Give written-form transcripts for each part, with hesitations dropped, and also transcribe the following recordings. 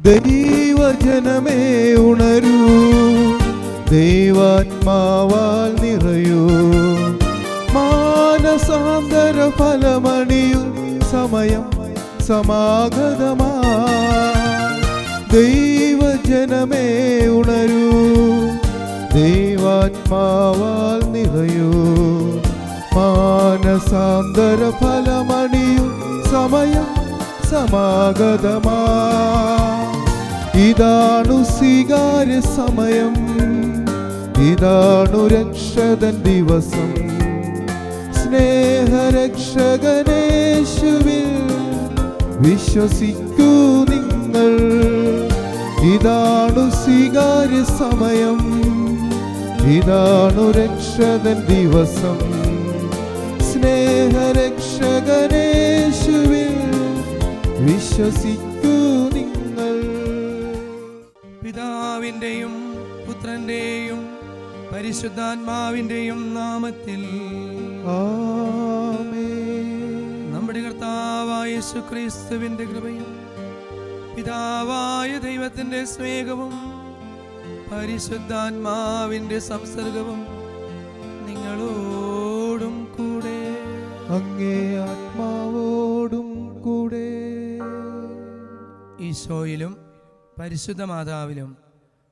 ദൈവജനമേ ഉണരൂ, ദൈവാത്മാവാൽ നിറയൂ, മാനസാന്തര ഫലമണിയൂ, സമയം സമാഗതമാ. ദൈവജനമേ ഉണരൂ, ദൈവാത്മാവാൽ നിറയൂ, മാനസാന്തര ഫലമണിയൂ, സമയം സമാഗതമാ. ഇതാണു സ്വീകാര്യ സമയം, ഇതാണു രക്ഷകൻ ദിവസം, സ്നേഹരക്ഷകനേശുവിൽ വിശ്വസിക്കൂ നിങ്ങൾ. ഇതാണു സ്വീകാര്യ സമയം, ഇതാണു രക്ഷകൻ ദിവസം, സ്നേഹരക്ഷകനേശുവിൽ വിശ്വസിക്കൂ നിങ്ങൾ. പിതാവിൻ്റെയും പുത്രൻ്റെയും പരിശുദ്ധാത്മാവിൻ്റെയും നാമത്തിൽ ആമേൻ. നമ്മുടെ കർത്താവായ യേശുക്രിസ്തുവിൻ്റെ കൃപയും പിതാവായ ദൈവത്തിൻ്റെ സ്നേഹവും പരിശുദ്ധാത്മാവിൻ്റെ സംസർഗവും നിങ്ങളോടും കൂടെ. അങ്ങേ ആത്മാവോടും കൂടെ. ഈശോയിലും പരിശുദ്ധ മാതാവിലും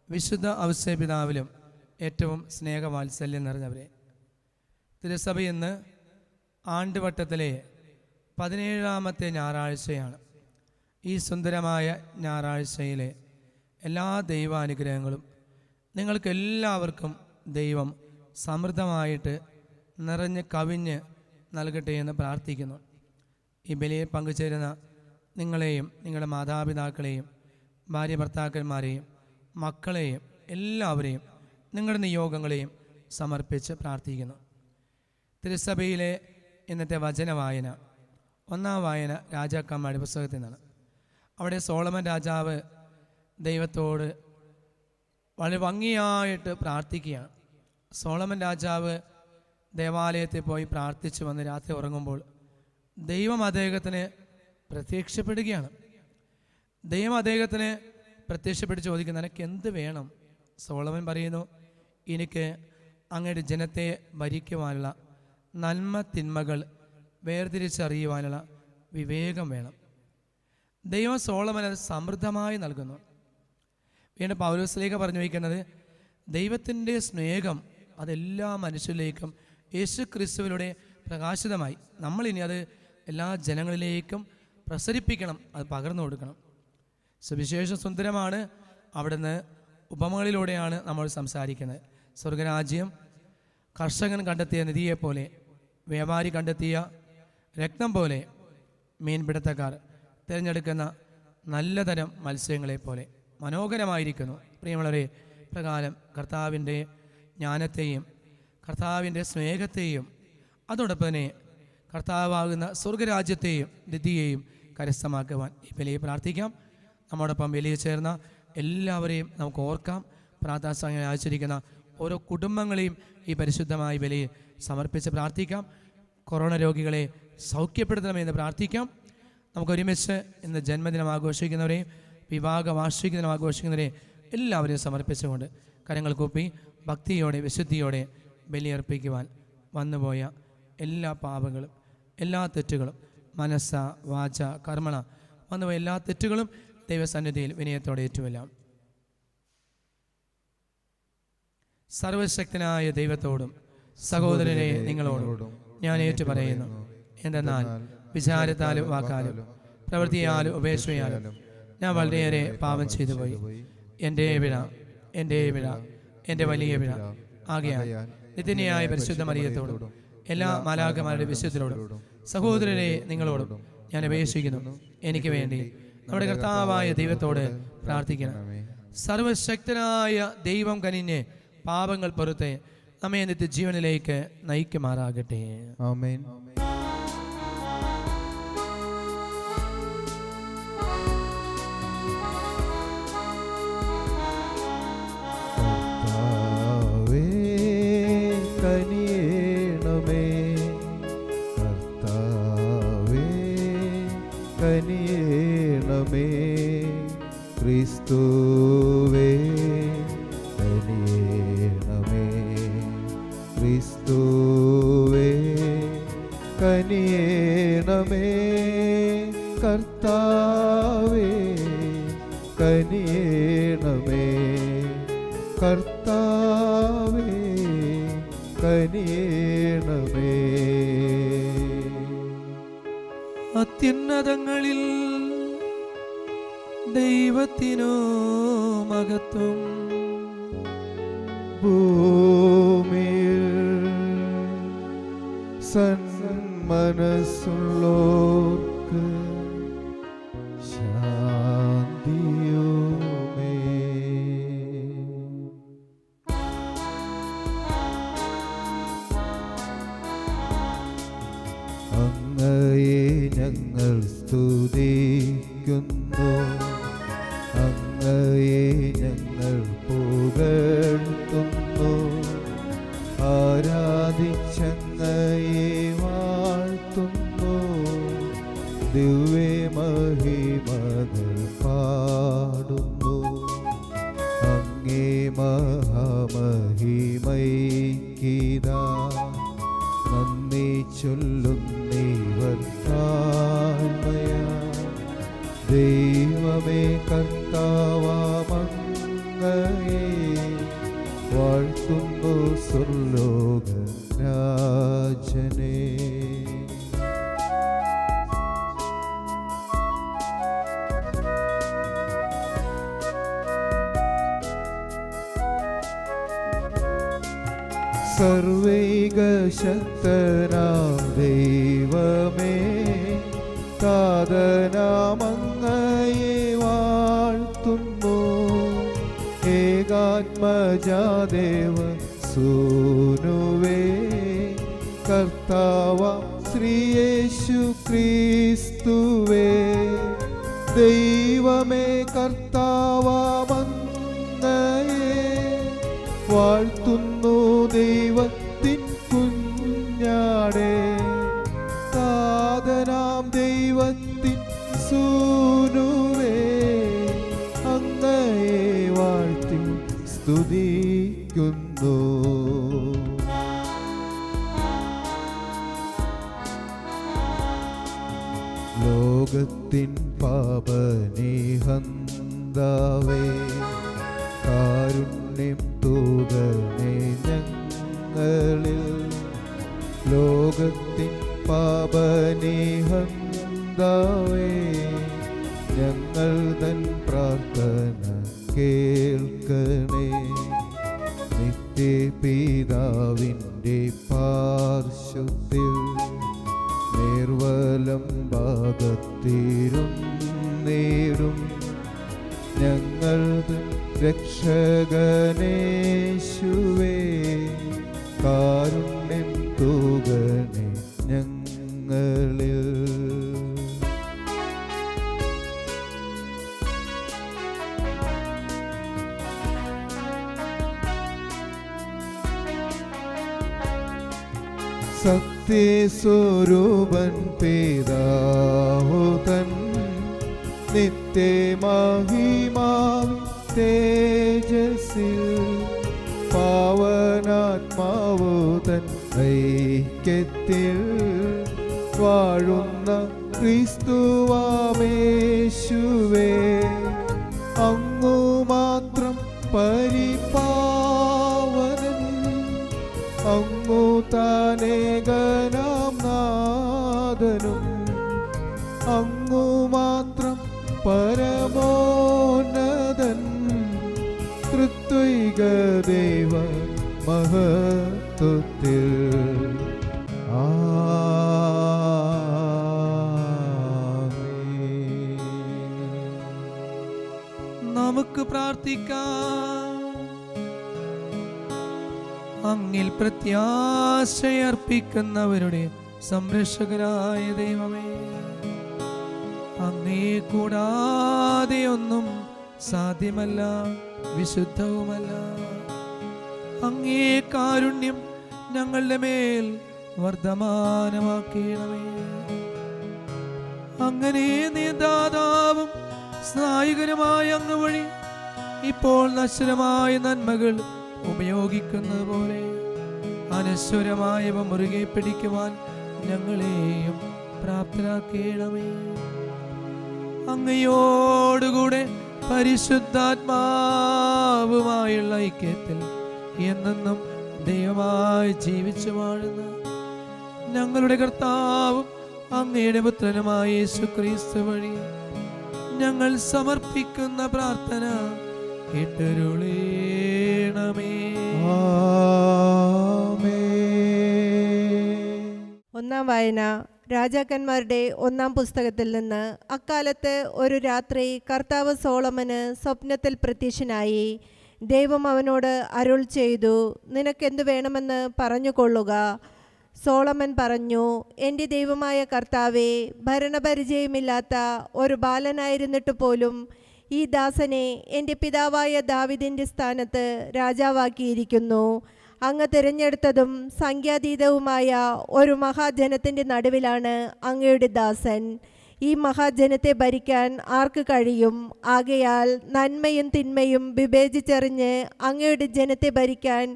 വിശുദ്ധ ഔസേപിതാവിലും ഏറ്റവും സ്നേഹവാത്സല്യം നിറഞ്ഞവരെ, തിരുസഭ ഇന്ന് ആണ്ടുവട്ടത്തിലെ 17ാമത്തെ ഞായറാഴ്ചയാണ്. ഈ സുന്ദരമായ ഞായറാഴ്ചയിലെ എല്ലാ ദൈവാനുഗ്രഹങ്ങളും നിങ്ങൾക്കെല്ലാവർക്കും ദൈവം സമൃദ്ധമായിട്ട് നിറഞ്ഞ് കവിഞ്ഞ് നൽകട്ടെ എന്ന് പ്രാർത്ഥിക്കുന്നു. ഈ ബലിയിൽ പങ്കുചേരുന്ന നിങ്ങളെയും നിങ്ങളുടെ മാതാപിതാക്കളെയും ഭാര്യ ഭർത്താക്കന്മാരെയും മക്കളെയും എല്ലാവരെയും നിങ്ങളുടെ നിയോഗങ്ങളെയും സമർപ്പിച്ച് പ്രാർത്ഥിക്കുന്നു. തിരുസഭയിലെ ഇന്നത്തെ വചന വായന, ഒന്നാം വായന രാജാക്കന്മാരുടെ പുസ്തകത്തിൽ നിന്നാണ്. അവിടെ സോളമൻ രാജാവ് ദൈവത്തോട് വളരെ ഭംഗിയായിട്ട് പ്രാർത്ഥിക്കുകയാണ്. സോളമൻ രാജാവ് ദേവാലയത്തിൽ പോയി പ്രാർത്ഥിച്ചു വന്ന് രാത്രി ഉറങ്ങുമ്പോൾ ദൈവം അദ്ദേഹത്തിന് പ്രത്യക്ഷപ്പെടുകയാണ്. ദൈവം അദ്ദേഹത്തിന് പ്രത്യക്ഷപ്പെട്ട് ചോദിക്കുന്നു, നിനക്ക് എന്ത് വേണം? സോളമൻ പറയുന്നു, എനിക്ക് അങ്ങയുടെ ജനത്തെ ഭരിക്കുവാനുള്ള നന്മ തിന്മകൾ വേർതിരിച്ചറിയുവാനുള്ള വിവേകം വേണം. ദൈവം സോളമന് സമൃദ്ധമായി നൽകുന്നു. വീണ്ടും പൗലോസ്ലീഹ പറഞ്ഞു വയ്ക്കുന്നത്, ദൈവത്തിൻ്റെ സ്നേഹം അതെല്ലാ മനുഷ്യരിലേക്കും യേശു ക്രിസ്തുവിലൂടെ പ്രകാശിതമായി. നമ്മളിനി അത് എല്ലാ ജനങ്ങളിലേക്കും പ്രസരിപ്പിക്കണം, അത് പകർന്നു കൊടുക്കണം. സുവിശേഷം സുന്ദരമാണ്. അവിടുന്ന് ഉപമകളിലൂടെയാണ് നമ്മൾ സംസാരിക്കുന്നത്. സ്വർഗരാജ്യം കർഷകൻ കണ്ടെത്തിയ നിധിയെപ്പോലെ, വ്യാപാരി കണ്ടെത്തിയ രത്നം പോലെ, മീൻപിടുത്തക്കാർ തിരഞ്ഞെടുക്കുന്ന നല്ല തരം മത്സ്യങ്ങളെപ്പോലെ മനോഹരമായിരിക്കുന്നു. പ്രിയമുള്ളവരെ, പ്രകാരം കർത്താവിൻ്റെ ജ്ഞാനത്തെയും കർത്താവിൻ്റെ സ്നേഹത്തെയും അതോടൊപ്പം തന്നെ കർത്താവാകുന്ന സ്വർഗരാജ്യത്തെയും നിധിയെയും കരസ്ഥമാക്കുവാൻ ഈ ബലിയെ പ്രാർത്ഥിക്കാം. നമ്മോടൊപ്പം ബലിയിൽ ചേർന്ന എല്ലാവരെയും നമുക്ക് ഓർക്കാം. പ്രാർത്ഥനാ സമയം ആചരിക്കുന്ന ഓരോ കുടുംബങ്ങളെയും ഈ പരിശുദ്ധമായ ബലിയെ സമർപ്പിച്ച് പ്രാർത്ഥിക്കാം. കൊറോണ രോഗികളെ സൗഖ്യപ്പെടുത്തണമെന്ന് പ്രാർത്ഥിക്കാം. നമുക്കൊരുമിച്ച് ഇന്ന് ജന്മദിനം ആഘോഷിക്കുന്നവരെയും വിവാഹ വാർഷിക ദിനം ആഘോഷിക്കുന്നവരെയും എല്ലാവരെയും സമർപ്പിച്ചുകൊണ്ട് കരങ്ങൾ കൂപ്പി ഭക്തിയോടെ വിശുദ്ധിയോടെ ബലിയർപ്പിക്കുവാൻ വന്നുപോയ എല്ലാ പാപങ്ങളും എല്ലാ തെറ്റുകളും മനസ്സ വാച കർമ്മണ വന്നുപോയ എല്ലാ തെറ്റുകളും ദൈവസന്നിധിയിൽ വിനയത്തോടെ ഏറ്റുവെല്ലാം. സർവശക്തനായ ദൈവത്തോടും സഹോദരനെ നിങ്ങളോടും ഞാൻ ഏറ്റു പറയുന്നു, എന്തെന്നാൽ വിചാരത്താലും വാക്കാലും പ്രവൃത്തിയാലും ഉപേക്ഷയാലും ഞാൻ വളരെയേറെ പാപം ചെയ്തു പോയി. എൻ്റെ പിഴ എൻ്റെ വലിയ പിഴ. ആകയാൽ നിത്യനായ പരിശുദ്ധ മറിയത്തോടും എല്ലാ മാലാഖമാരുടെ വിശുദ്ധരോടും സഹോദരരെ നിങ്ങളോടും ഞാൻ അപേക്ഷിക്കുന്നു, എനിക്ക് വേണ്ടി നമ്മുടെ കർത്താവായ ദൈവത്തോട് പ്രാർത്ഥിക്കണം. സർവശക്തനായ ദൈവം കനിഞ്ഞ് പാപങ്ങൾ പൊറുത്ത് നമ്മെ നിത്യ ജീവനിലേക്ക് നയിക്കുമാറാകട്ടെ. ആമേൻ. കനിയേണമേ കർത്താവേ, കനിയേണമേ ക്രിസ്തുവേ കനിയേണമേ, ക്രിസ്തുവേ കനിയേണമേ, കർത്താവേ കനിയേണമേ, കർത്താവേ കനിയേണമേ. അത്യുന്നതങ്ങളിൽ ദൈവത്തിനു മഹത്വം, ഭൂമിയിൽ സന്മനസ്സുള്ളോർക്ക് ശാന്തിയുമേ. അങ്ങയെ ഞങ്ങൾ സ്തുതിക്കുന്നു, അങ്ങയെ ഞങ്ങൾ പുകഴ്ത്തുന്നു, ആരാധിച്ചങ്ങയെ വാഴ്ത്തുന്നു, ദിവ്യമഹിമകൾ പാടുന്നു. അങ്ങേ മഹാമഹിമൈക്കിതാ നന്ദി ചൊല്ലുന്നീവർ താഴ്മയാ. ദൈവമേ കർത്താവാമങ്ങയെ വാഴ്ത്തുന്നു സ്വർലോക രാജനേ. സർവൈക ശക്തനാം ദൈവമേ, താതനാമങ്ങയെ വാഴ്ത്തുന്നു, ഏകാത്മജാദേവ സൂനുവേ, കർത്താവാം ശ്രീയേശു ക്രിസ്തുവേ. ദൈവമേ കർത്താവാമങ്ങയെ വാഴ്ത്തുന്നു, ദൈവത്തിൻ കുഞ്ഞാടേ, താതനാം ദൈവത്തിൻ സൂനുവേ, അങ്ങയെ വാഴ്ത്തി സ്തുതിക്കുന്നു. ലോകത്തിൻ പാപനിഹന്താവേ, കാരുണ്യം തൂകണേ ഞങ്ങളിൽ. ലോകത്തിൻ പാപനിഹന്താവേ, ഞങ്ങൾ തൻ പ്രാർത്ഥന കേൾക്കണേ. നിത്യപിതാവിൻ്റെ പാർശ്വത്തിൽ നേർവലം ഭാഗത്തിരുന്നേടും ഞങ്ങൾ രക്ഷകനേശുവേ, കാരുണ്യം തൂകണേ ഞങ്ങളിൽ. സത്യസ്വരൂപൻ പിതാവുതൻ നിത്യമഹിമാവി തേജസ്സിൽ, പാവനാത്മാവുതൻ ഐക്യത്തിൽ വാഴുന്ന ക്രിസ്തുവാമേശുവേ, അങ്ങു മാത്രം പരിപാവനൻ, അങ്ങു താനേകനാം നാഥനും, അങ്ങു മാത്രം പരമോന്നതൻ, തൃത്വൈക ദൈവ മഹത്വത്തിൽ. നമുക്ക് പ്രാർത്ഥിക്കാം. അങ്ങിൽ പ്രത്യാശയർപ്പിക്കുന്നവരുടെ സംരക്ഷകനായ ദൈവമേ, അങ്ങേ കൂടാതെ ഒന്നും സാധ്യമല്ല, വിശുദ്ധവുമല്ല. അങ്ങേ കാരുണ്യം ഞങ്ങളുടെ മേൽ വർദ്ധമാനമാക്കണമേ. അങ്ങനെ നീ ദാതാവും നായകനുമായ അങ്ങ് വഴി ഇപ്പോൾ നശ്വരമായ നന്മകൾ ഉപയോഗിക്കുന്നത് പോലെ അനശ്വരമായവ മുറുകെ പിടിക്കുവാൻ ഞങ്ങളെയും പ്രാപ്തരാക്കേണമേ. അങ്ങയോടുകൂടെ പരിശുദ്ധാത്മാവുമായുള്ള ഐക്യത്തിൽ എന്നെന്നും ദൈവമായി ജീവിച്ചു വാഴുന്ന ഞങ്ങളുടെ കർത്താവും അങ്ങയുടെ പുത്രനുമായ യേശുക്രിസ്തു വഴി ഞങ്ങൾ സമർപ്പിക്കുന്ന പ്രാർത്ഥന കേട്ടരുളേണമേ. ഒന്നാം വായന രാജാക്കന്മാരുടെ 1-ാം പുസ്തകത്തിൽ നിന്ന്. അക്കാലത്ത് ഒരു രാത്രി കർത്താവ് സോളമന് സ്വപ്നത്തിൽ പ്രത്യക്ഷനായി. ദൈവം അവനോട് അരുൾ ചെയ്തു, നിനക്കെന്തു വേണമെന്ന് പറഞ്ഞുകൊള്ളുക. സോളമൻ പറഞ്ഞു, എൻ്റെ ദൈവമായ കർത്താവേ, ഭരണപരിചയമില്ലാത്ത ഒരു ബാലനായിരുന്നിട്ട് പോലും ഈ ദാസനെ എൻ്റെ പിതാവായ ദാവീദിൻ്റെ സ്ഥാനത്ത് രാജാവാക്കിയിരിക്കുന്നു. അങ്ങ് തിരഞ്ഞെടുത്തതും സംഖ്യാതീതവുമായ ഒരു മഹാജനത്തിൻ്റെ നടുവിലാണ് അങ്ങയുടെ ദാസൻ. ഈ മഹാജനത്തെ ഭരിക്കാൻ ആർക്ക് കഴിയും? ആകയാൽ നന്മയും തിന്മയും വിവേചിച്ചറിഞ്ഞ് അങ്ങയുടെ ജനത്തെ ഭരിക്കാൻ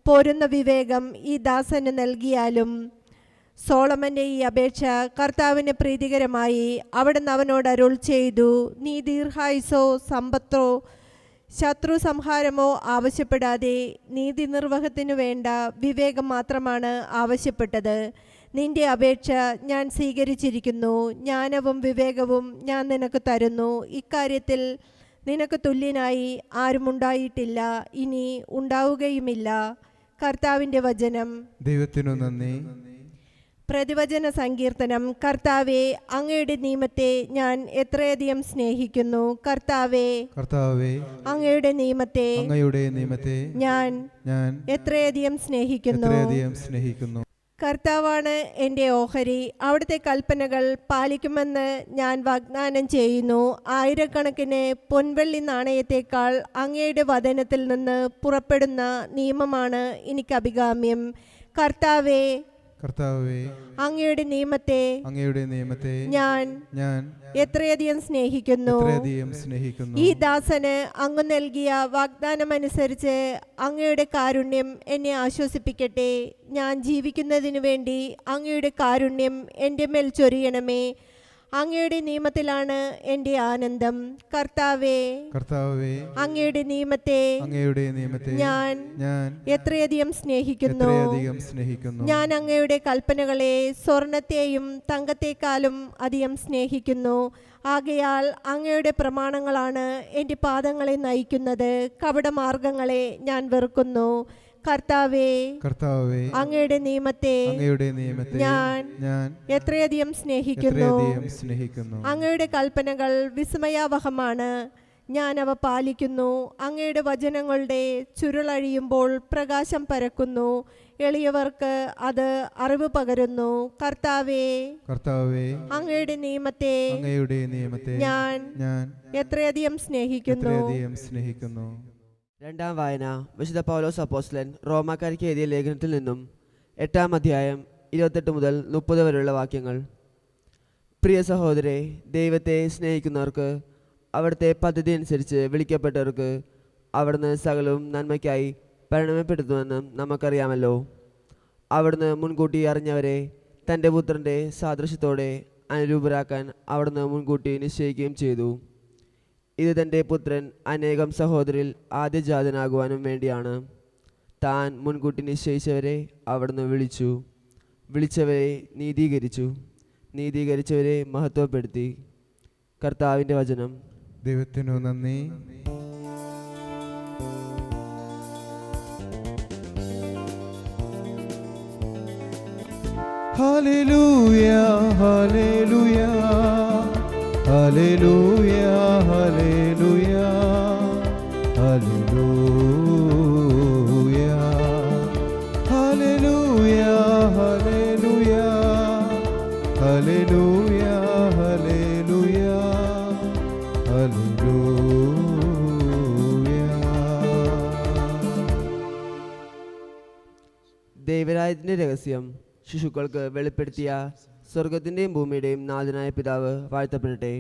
പോരുന്ന വിവേകം ഈ ദാസന് നൽകിയാലും. സോളമൻ്റെ ഈ അപേക്ഷ കർത്താവിന് പ്രീതികരമായി. അവിടുന്ന് അവനോട് അരുൾ ചെയ്തു, നീ ദീർഘായുസോ സമ്പത്തോ ശത്രു സംഹാരമോ ആവശ്യപ്പെടാതെ നീതി നിർവഹത്തിനു വേണ്ട വിവേകം മാത്രമാണ് ആവശ്യപ്പെട്ടത്. നിന്റെ അപേക്ഷ ഞാൻ സ്വീകരിച്ചിരിക്കുന്നു. ജ്ഞാനവും വിവേകവും ഞാൻ നിനക്ക് തരുന്നു. ഇക്കാര്യത്തിൽ നിനക്ക് തുല്യനായി ആരുമുണ്ടായിട്ടില്ല, ഇനി ഉണ്ടാവുകയുമില്ല. കർത്താവിൻ്റെ വചനം. ദൈവത്തിനു നന്ദി. പ്രതിവചന സങ്കീർത്തനം. കർത്താവേ, അങ്ങയുടെ നിയമത്തെ ഞാൻ എത്രയധികം സ്നേഹിക്കുന്നു. കർത്താവേ, അങ്ങയുടെ നിയമത്തെ ഞാൻ എത്രയധികം സ്നേഹിക്കുന്നു. കർത്താവാണ് എൻ്റെ ഓഹരി. അവിടുത്തെ കൽപ്പനകൾ പാലിക്കുമെന്ന് ഞാൻ വാഗ്ദാനം ചെയ്യുന്നു. ആയിരക്കണക്കിന് പൊൻവെള്ളി നാണയത്തേക്കാൾ അങ്ങയുടെ വചനത്തിൽ നിന്ന് പുറപ്പെടുന്ന നിയമമാണ് എനിക്ക് അഭികാമ്യം. കർത്താവേ, അങ്ങയുടെ നിയമത്തെ ഞാൻ എത്രയധികം സ്നേഹിക്കുന്നു. ഈ ദാസന് അങ്ങ് നൽകിയ വാഗ്ദാനമനുസരിച്ച് അങ്ങയുടെ കാരുണ്യം എന്നെ ആശ്വസിപ്പിക്കട്ടെ. ഞാൻ ജീവിക്കുന്നതിനു വേണ്ടി അങ്ങയുടെ കാരുണ്യം എൻ്റെ മേൽ ചൊരിയണമേ. അങ്ങയുടെ നിയമത്തിലാണ് എൻ്റെ ആനന്ദം. കർത്താവേ, അങ്ങയുടെ നിയമത്തെ ഞാൻ എത്രയധികം സ്നേഹിക്കുന്നു. ഞാൻ അങ്ങയുടെ കൽപ്പനകളെ സ്വർണത്തെയും തങ്കത്തെക്കാളും അധികം സ്നേഹിക്കുന്നു. ആകയാൽ അങ്ങയുടെ പ്രമാണങ്ങളാണ് എൻ്റെ പാദങ്ങളെ നയിക്കുന്നത്. കപടമാർഗങ്ങളെ ഞാൻ വെറുക്കുന്നു. കർത്താവേ, അങ്ങയുടെ നിയമത്തെ ഞാൻ എത്രയധികം സ്നേഹിക്കുന്നു. അങ്ങയുടെ കൽപ്പനകൾ വിസ്മയാവഹമാണ്. ഞാൻ അവ പാലിക്കുന്നു. അങ്ങയുടെ വചനങ്ങളുടെ ചുരുളഴിയുമ്പോൾ പ്രകാശം പരക്കുന്നു. എളിയവർക്ക് അത് അറിവ് പകരുന്നു. കർത്താവേ, അങ്ങയുടെ നിയമത്തെ ഞാൻ എത്രയധികം സ്നേഹിക്കുന്നു. രണ്ടാം വായന. വിശുദ്ധ പൗലോസ് അപ്പോസ്തലൻ റോമാക്കാർക്ക് എഴുതിയ ലേഖനത്തിൽ നിന്നും 8-ാം അധ്യായം 28 മുതൽ 30 വരെയുള്ള വാക്യങ്ങൾ. പ്രിയ സഹോദരരെ, ദൈവത്തെ സ്നേഹിക്കുന്നവർക്ക്, അവിടുത്തെ പദ്ധതി അനുസരിച്ച് വിളിക്കപ്പെട്ടവർക്ക് അവിടുന്ന് സകലവും നന്മയ്ക്കായി പരിണമപ്പെടുത്തുമെന്നും നമുക്കറിയാമല്ലോ. അവിടുന്ന് മുൻകൂട്ടി അറിഞ്ഞവരെ തൻ്റെ പുത്രൻ്റെ സാദൃശ്യത്തോടെ അനുരൂപരാക്കാൻ അവിടുന്ന് മുൻകൂട്ടി നിശ്ചയിക്കുകയും ചെയ്തു. ഇത് തൻ്റെ പുത്രൻ അനേകം സഹോദരിൽ ആദ്യജാതനാകുവാനും വേണ്ടിയാണ്. താൻ മുൻകൂട്ടി നിശ്ചയിച്ചവരെ അവിടുന്ന് വിളിച്ചു, വിളിച്ചവരെ നീതീകരിച്ചവരെ മഹത്വപ്പെടുത്തി. കർത്താവിൻ്റെ വചനം. ദൈവത്തിനു നന്ദി. ഹല്ലേലൂയ, ഹല്ലേലൂയ, ഹല്ലേലൂയ, ഹല്ലേലൂയ, ഹല്ലേലൂയ, ഹല്ലേലൂയ, ഹല്ലേലൂയ, ഹല്ലേലൂയ, ഹല്ലേലൂയ, ഹല്ലേലൂയ. ദൈവരാജ്യത്തിൻ്റെ രഹസ്യം ശിശുക്കൾക്ക് വെളിപ്പെടുത്തിയ സ്വർഗത്തിൻ്റെയും ഭൂമിയുടെയും നാഥനായ പിതാവ് വാഴ്ത്തപ്പെടട്ടെ.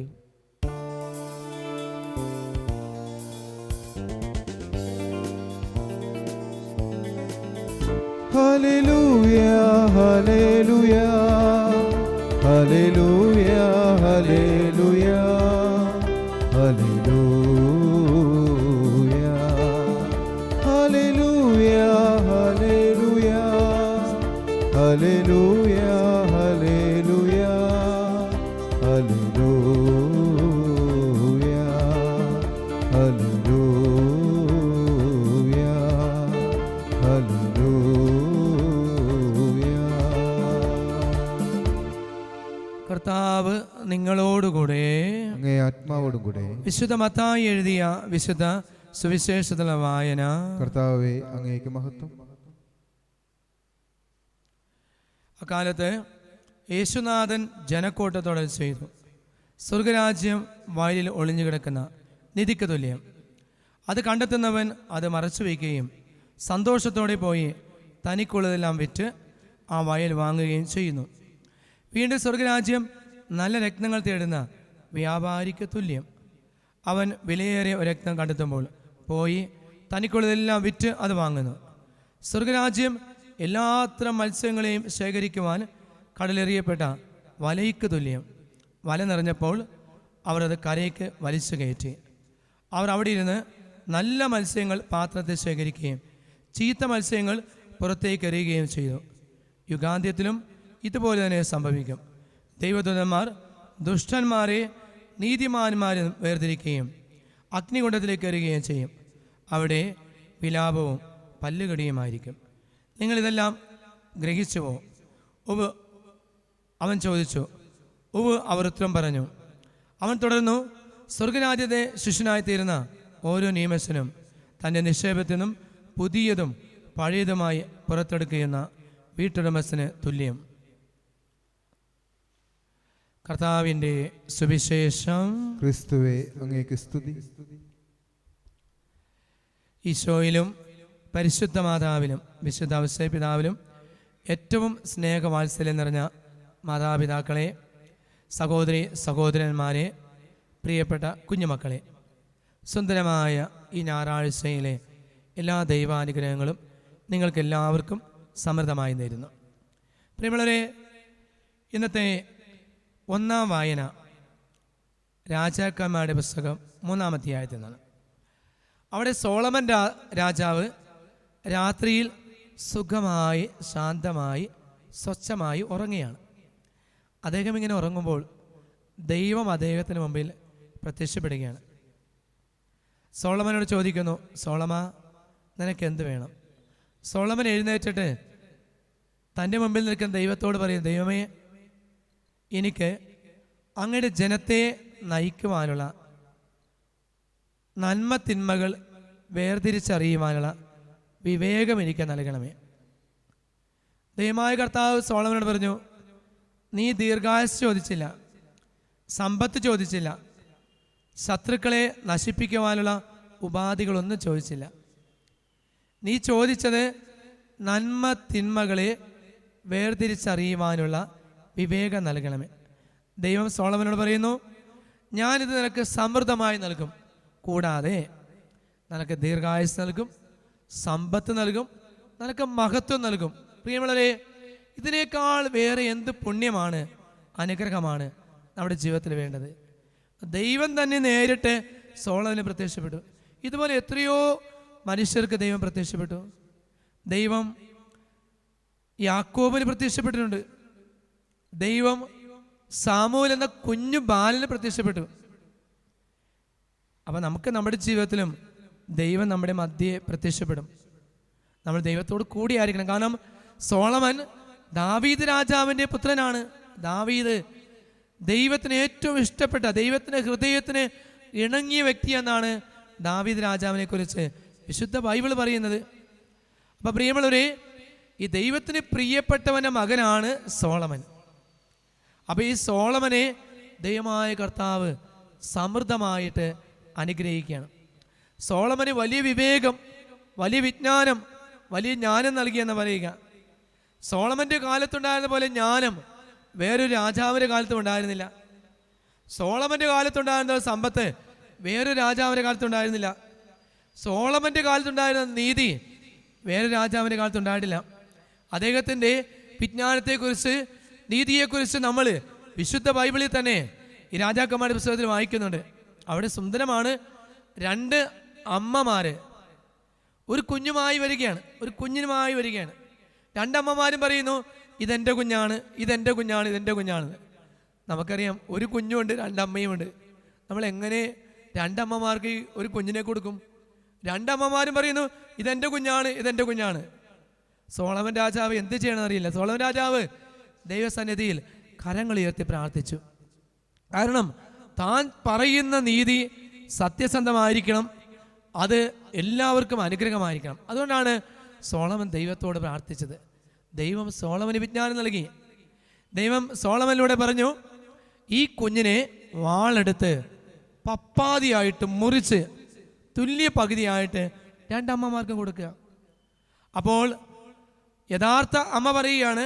ഹല്ലേലൂയ ഹല്ലേലൂയ ഹല്ലേലൂയ ഹല്ലേലൂയ ഹല്ലേലൂയ ഹല്ലേലൂയ ഹല്ലേലൂയ ഹല്ലേലൂയ ഹല്ലേലൂയ ഹല്ലേലൂയ ഹല്ലേലൂയ ഹല്ലേലൂയ. കർത്താവ് നിങ്ങളോടുകൂടെ. അങ്ങേ ആത്മാവോടും കൂടെ. വിശുദ്ധ മത്തായി എഴുതിയ വിശുദ്ധ സുവിശേഷത്തിലുള്ള വായന. കർത്താവേ അങ്ങേക്ക് മഹത്വം. അക്കാലത്ത് യേശുനാഥൻ ജനക്കൂട്ടത്തോടെ ചെയ്തു. സ്വർഗരാജ്യം വയലിൽ ഒളിഞ്ഞു കിടക്കുന്ന നിധിക്ക് തുല്യം. അത് കണ്ടെത്തുന്നവൻ അത് മറച്ചു വയ്ക്കുകയും സന്തോഷത്തോടെ പോയി തനിക്കുള്ളതെല്ലാം വിറ്റ് ആ വയൽ വാങ്ങുകയും ചെയ്യുന്നു. വീണ്ടും സ്വർഗരാജ്യം നല്ല രത്നങ്ങൾ തേടുന്ന വ്യാപാരിക്ക് തുല്യം. അവൻ വിലയേറിയ ഒരു രത്നം കണ്ടെത്തുമ്പോൾ പോയി തനിക്കുള്ളതെല്ലാം വിറ്റ് അത് വാങ്ങുന്നു. സ്വർഗരാജ്യം എല്ലാത്തരം മത്സ്യങ്ങളെയും ശേഖരിക്കുവാൻ കടലെറിയപ്പെട്ട വലയ്ക്ക് തുല്യം. വല നിറഞ്ഞപ്പോൾ അവർ അത് കരയ്ക്ക് വലിച്ചു കയറ്റി. അവർ അവിടെ ഇരുന്ന് നല്ല മത്സ്യങ്ങൾ പാത്രത്തിൽ ശേഖരിക്കുകയും ചീത്ത മത്സ്യങ്ങൾ പുറത്തേക്ക് എറിയുകയും ചെയ്തു. യുഗാന്ത്യത്തിലും ഇതുപോലെ തന്നെ സംഭവിക്കും. ദൈവദൂതന്മാർ ദുഷ്ടന്മാരെ നീതിമാന്മാരെ വേർതിരിക്കുകയും അഗ്നികുണ്ഡത്തിലേക്ക് എറിയുകയും ചെയ്യും. അവിടെ വിലാപവും പല്ലുകടിയുമായിരിക്കും. നിങ്ങളിതെല്ലാം ഗ്രഹിച്ചുവോ? ഉവ് അവൻ ചോദിച്ചു. ഉവ് അവർ ഉത്തരം പറഞ്ഞു. അവൻ തുടർന്നു, സ്വർഗരാജ്യത്തെ ശിഷ്യനായിത്തീരുന്ന ഓരോ നിയമസ്ഥനും തൻ്റെ നിക്ഷേപത്തിൽ നിന്നും പുതിയതും പഴയതുമായി പുറത്തെടുക്കുന്ന വീട്ടുടമസ്ഥന് തുല്യം. കർത്താവിൻ്റെ സുവിശേഷം. ക്രിസ്തുവേ അങ്ങേക്ക് സ്തുതി. ഈശോയിലും പരിശുദ്ധ മാതാവിലും വിശുദ്ധ ഔസേപ്പ് പിതാവിലും ഏറ്റവും സ്നേഹവാത്സല്യം നിറഞ്ഞ മാതാപിതാക്കളെ, സഹോദരി സഹോദരന്മാരെ, പ്രിയപ്പെട്ട കുഞ്ഞുമക്കളെ, സുന്ദരമായ ഈ ഞായറാഴ്ചയിലെ എല്ലാ ദൈവാനുഗ്രഹങ്ങളും നിങ്ങൾക്കെല്ലാവർക്കും സമൃദ്ധമായി നേരുന്നു. പ്രിയമുള്ളവരെ, ഇന്നത്തെ ഒന്നാം വായന രാജാക്കന്മാരുടെ പുസ്തകം 3-ാം അധ്യായത്തിൽ നിന്നാണ്. അവിടെ സോളമൻ രാജാവ് രാത്രിയിൽ സുഖമായി ശാന്തമായി സ്വച്ഛമായി ഉറങ്ങുകയാണ്. അദ്ദേഹം ഇങ്ങനെ ഉറങ്ങുമ്പോൾ ദൈവം അദ്ദേഹത്തിന് മുമ്പിൽ പ്രത്യക്ഷപ്പെടുകയാണ്. സോളമനോട് ചോദിക്കുന്നു, സോളമ, നിനക്ക് എന്ത് വേണം? സോളമൻ എഴുന്നേറ്റിട്ട് തൻ്റെ മുമ്പിൽ നിൽക്കുന്ന ദൈവത്തോട് പറയും, ദൈവമേ, എനിക്ക് അങ്ങയുടെ ജനത്തെ നയിക്കുവാനുള്ള നന്മ തിന്മകൾ വേർതിരിച്ചറിയുവാനുള്ള വിവേകം എനിക്ക് നൽകണമേ. ദൈവമായ കർത്താവ് സോളമനോട് പറഞ്ഞു, നീ ദീർഘായുസ്സ് ചോദിച്ചില്ല, സമ്പത്ത് ചോദിച്ചില്ല, ശത്രുക്കളെ നശിപ്പിക്കുവാനുള്ള ഉപാധികളൊന്നും ചോദിച്ചില്ല. നീ ചോദിച്ചത് നന്മ തിന്മകളെ വേർതിരിച്ചറിയുവാനുള്ള വിവേകം നൽകണമേ. ദൈവം സോളമനോട് പറയുന്നു, ഞാനിത് നിനക്ക് സമൃദ്ധമായി നൽകും, കൂടാതെ നിനക്ക് ദീർഘായുസ് നൽകും, സമ്പത്ത് നൽകും, നിനക്ക് മഹത്വം നൽകും. പ്രിയമുള്ളവരെ, ഇതിനേക്കാൾ വേറെ എന്ത് പുണ്യമാണ്, അനുഗ്രഹമാണ് നമ്മുടെ ജീവിതത്തിൽ വേണ്ടത്? ദൈവം തന്നെ നേരിട്ട് സോളമന് പ്രത്യക്ഷപ്പെട്ടു. ഇതുപോലെ എത്രയോ മനുഷ്യർക്ക് ദൈവം പ്രത്യക്ഷപ്പെട്ടു. ദൈവം യാക്കോബിന് പ്രത്യക്ഷപ്പെട്ടിട്ടുണ്ട്. ദൈവം സാമൂൽ എന്ന കുഞ്ഞു ബാലന് പ്രത്യക്ഷപ്പെട്ടു. അപ്പം നമുക്ക് നമ്മുടെ ജീവിതത്തിലും ദൈവം നമ്മുടെ മധ്യേ പ്രത്യക്ഷപ്പെടും. നമ്മൾ ദൈവത്തോട് കൂടിയായിരിക്കണം. കാരണം സോളമൻ ദാവീദ് രാജാവിൻ്റെ പുത്രനാണ്. ദാവീദ് ദൈവത്തിന് ഏറ്റവും ഇഷ്ടപ്പെട്ട, ദൈവത്തിൻ്റെ ഹൃദയത്തിന് ഇണങ്ങിയ വ്യക്തി എന്നാണ് ദാവീദ് രാജാവിനെ കുറിച്ച് വിശുദ്ധ ബൈബിൾ പറയുന്നത്. അപ്പം പ്രിയമുള്ളവരെ, ഈ ദൈവത്തിന് പ്രിയപ്പെട്ടവൻ്റെ മകനാണ് സോളമൻ. അപ്പം ഈ സോളമനെ ദൈവമായ കർത്താവ് സമൃദ്ധമായിട്ട് അനുഗ്രഹിക്കുകയാണ്. സോളമന് വലിയ വിവേകം, വലിയ വിജ്ഞാനം, വലിയ ജ്ഞാനം നൽകിയെന്ന് പറയുക. സോളമൻ്റെ കാലത്തുണ്ടായിരുന്ന പോലെ ജ്ഞാനം വേറൊരു രാജാവിൻ്റെ കാലത്തും ഉണ്ടായിരുന്നില്ല. സോളമൻ്റെ കാലത്തുണ്ടായിരുന്ന സമ്പത്ത് വേറൊരു രാജാവിൻ്റെ കാലത്തുണ്ടായിരുന്നില്ല. സോളമൻ്റെ കാലത്തുണ്ടായിരുന്ന നീതി വേറൊരു രാജാവിൻ്റെ കാലത്തുണ്ടായിട്ടില്ല. അദ്ദേഹത്തിൻ്റെ വിജ്ഞാനത്തെക്കുറിച്ച്, നീതിയെക്കുറിച്ച് നമ്മൾ വിശുദ്ധ ബൈബിളിൽ തന്നെ ഈ രാജാക്കന്മാരുടെ പുസ്തകത്തിൽ വായിക്കുന്നുണ്ട്. അവിടെ സുന്ദരമാണ്. 2 അമ്മമാർ ഒരു കുഞ്ഞുമായി വരികയാണ്. 2 അമ്മമാരും പറയുന്നു, ഇതെൻ്റെ കുഞ്ഞാണ്, ഇതെൻ്റെ കുഞ്ഞാണ്, ഇതെൻ്റെ കുഞ്ഞാണ്. നമുക്കറിയാം, ഒരു കുഞ്ഞുമുണ്ട്, 2 അമ്മയുമുണ്ട്. നമ്മൾ എങ്ങനെ 2 അമ്മമാർക്ക് ഒരു കുഞ്ഞിനെ കൊടുക്കും? 2 അമ്മമാരും പറയുന്നു, ഇതെൻ്റെ കുഞ്ഞാണ്, ഇതെൻ്റെ കുഞ്ഞാണ്. സോളമൻ രാജാവ് എന്ത് ചെയ്യണമെന്ന് അറിയില്ല. സോളമൻ രാജാവ് ദൈവസന്നിധിയിൽ കരങ്ങൾ ഉയർത്തി പ്രാർത്ഥിച്ചു. കാരണം താൻ പറയുന്ന നീതി സത്യസന്ധമായിരിക്കണം, അത് എല്ലാവർക്കും അനുഗ്രഹമായിരിക്കണം. അതുകൊണ്ടാണ് സോളമൻ ദൈവത്തോട് പ്രാർത്ഥിച്ചത്. ദൈവം സോളമന് വിജ്ഞാനം നൽകി. ദൈവം സോളമനിലൂടെ പറഞ്ഞു, ഈ കുഞ്ഞിനെ വാളെടുത്ത് പപ്പാതിയായിട്ട് മുറിച്ച് തുല്യ പകുതിയായിട്ട് 2 അമ്മമാർക്കും കൊടുക്കുക. അപ്പോൾ യഥാർത്ഥ അമ്മ പറയുകയാണ്,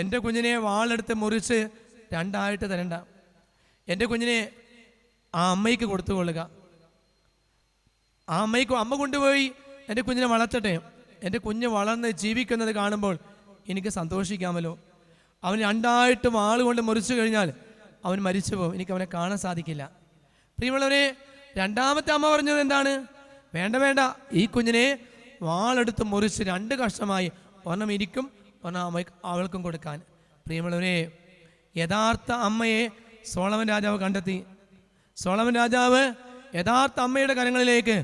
എൻ്റെ കുഞ്ഞിനെ വാളെടുത്ത് മുറിച്ച് 2 ആയിട്ട് തരണ്ട, എൻ്റെ കുഞ്ഞിനെ ആ അമ്മയ്ക്ക് കൊടുത്തുകൊള്ളുക. ആ അമ്മ കൊണ്ടുപോയി എൻ്റെ കുഞ്ഞിനെ വളർത്തട്ടെ. എൻ്റെ കുഞ്ഞ് വളർന്ന് ജീവിക്കുന്നത് കാണുമ്പോൾ എനിക്ക് സന്തോഷിക്കാമല്ലോ. അവൻ 2 ആയിട്ട് വാൾ കൊണ്ട് മുറിച്ചു കഴിഞ്ഞാൽ അവൻ മരിച്ചു പോകും, എനിക്ക് അവനെ കാണാൻ സാധിക്കില്ല. പ്രിയമുള്ളവരെ, 2ാമത്തെ അമ്മ പറഞ്ഞത് എന്താണ്? വേണ്ട, ഈ കുഞ്ഞിനെ വാളെടുത്ത് മുറിച്ച് 2 കഷ്ണമായി, ഒരെണ്ണം എനിക്കും ഒരെണ്ണം അവൾക്കും കൊടുക്കാൻ. പ്രിയമുള്ളവരെ, യഥാർത്ഥ അമ്മയെ സോളമൻ രാജാവ് കണ്ടെത്തി. സോളമൻ രാജാവ് യഥാർത്ഥ അമ്മയുടെ കരങ്ങളിലേക്ക്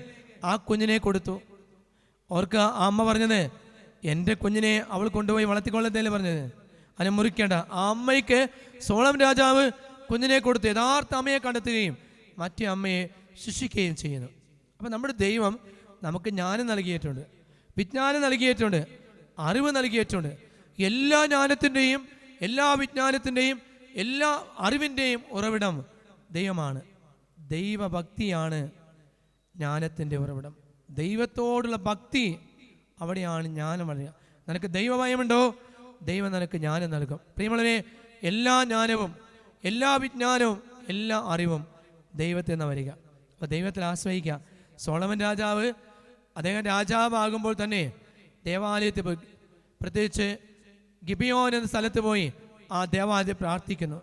ആ കുഞ്ഞിനെ കൊടുത്തു. ഓർക്ക് ആ അമ്മ പറഞ്ഞത്, എൻ്റെ കുഞ്ഞിനെ അവൾ കൊണ്ടുപോയി വളർത്തിക്കൊള്ളത്തല്ലേ പറഞ്ഞത്, അതിനെ മുറിക്കേണ്ട. ആ അമ്മയ്ക്ക് സോളമൻ രാജാവ് കുഞ്ഞിനെ കൊടുത്തു. യഥാർത്ഥ അമ്മയെ കണ്ടെത്തുകയും മറ്റേ അമ്മയെ ശിക്ഷിക്കുകയും ചെയ്യുന്നു. അപ്പം നമ്മുടെ ദൈവം നമുക്ക് ജ്ഞാനം നൽകിയിട്ടുണ്ട്, വിജ്ഞാനം നൽകിയിട്ടുണ്ട്, അറിവ് നൽകിയിട്ടുണ്ട്. എല്ലാ ജ്ഞാനത്തിൻ്റെയും, എല്ലാ വിജ്ഞാനത്തിൻ്റെയും, എല്ലാ അറിവിൻ്റെയും ഉറവിടം ദൈവമാണ്. ദൈവഭക്തിയാണ് ജ്ഞാനത്തിൻ്റെ ഉറവിടം. ദൈവത്തോടുള്ള ഭക്തി, അവിടെയാണ് ജ്ഞാനം വളരുക. നിനക്ക് ദൈവഭയമുണ്ടോ? ദൈവം നിനക്ക് ജ്ഞാനം നൽകും. പ്രിയമുള്ളവരെ, എല്ലാ ജ്ഞാനവും, എല്ലാ വിജ്ഞാനവും, എല്ലാ അറിവും ദൈവത്തിൽ നിന്ന് വരിക. അപ്പോൾ ദൈവത്തിൽ ആശ്രയിക്കുക. സോളമൻ രാജാവ് അദ്ദേഹം രാജാവാകുമ്പോൾ തന്നെ ദേവാലയത്തിൽ പോയി, പ്രത്യേകിച്ച് ഗിബിയോൻ എന്ന സ്ഥലത്ത് പോയി ആ ദേവാലയത്തിൽ പ്രാർത്ഥിക്കുന്നു.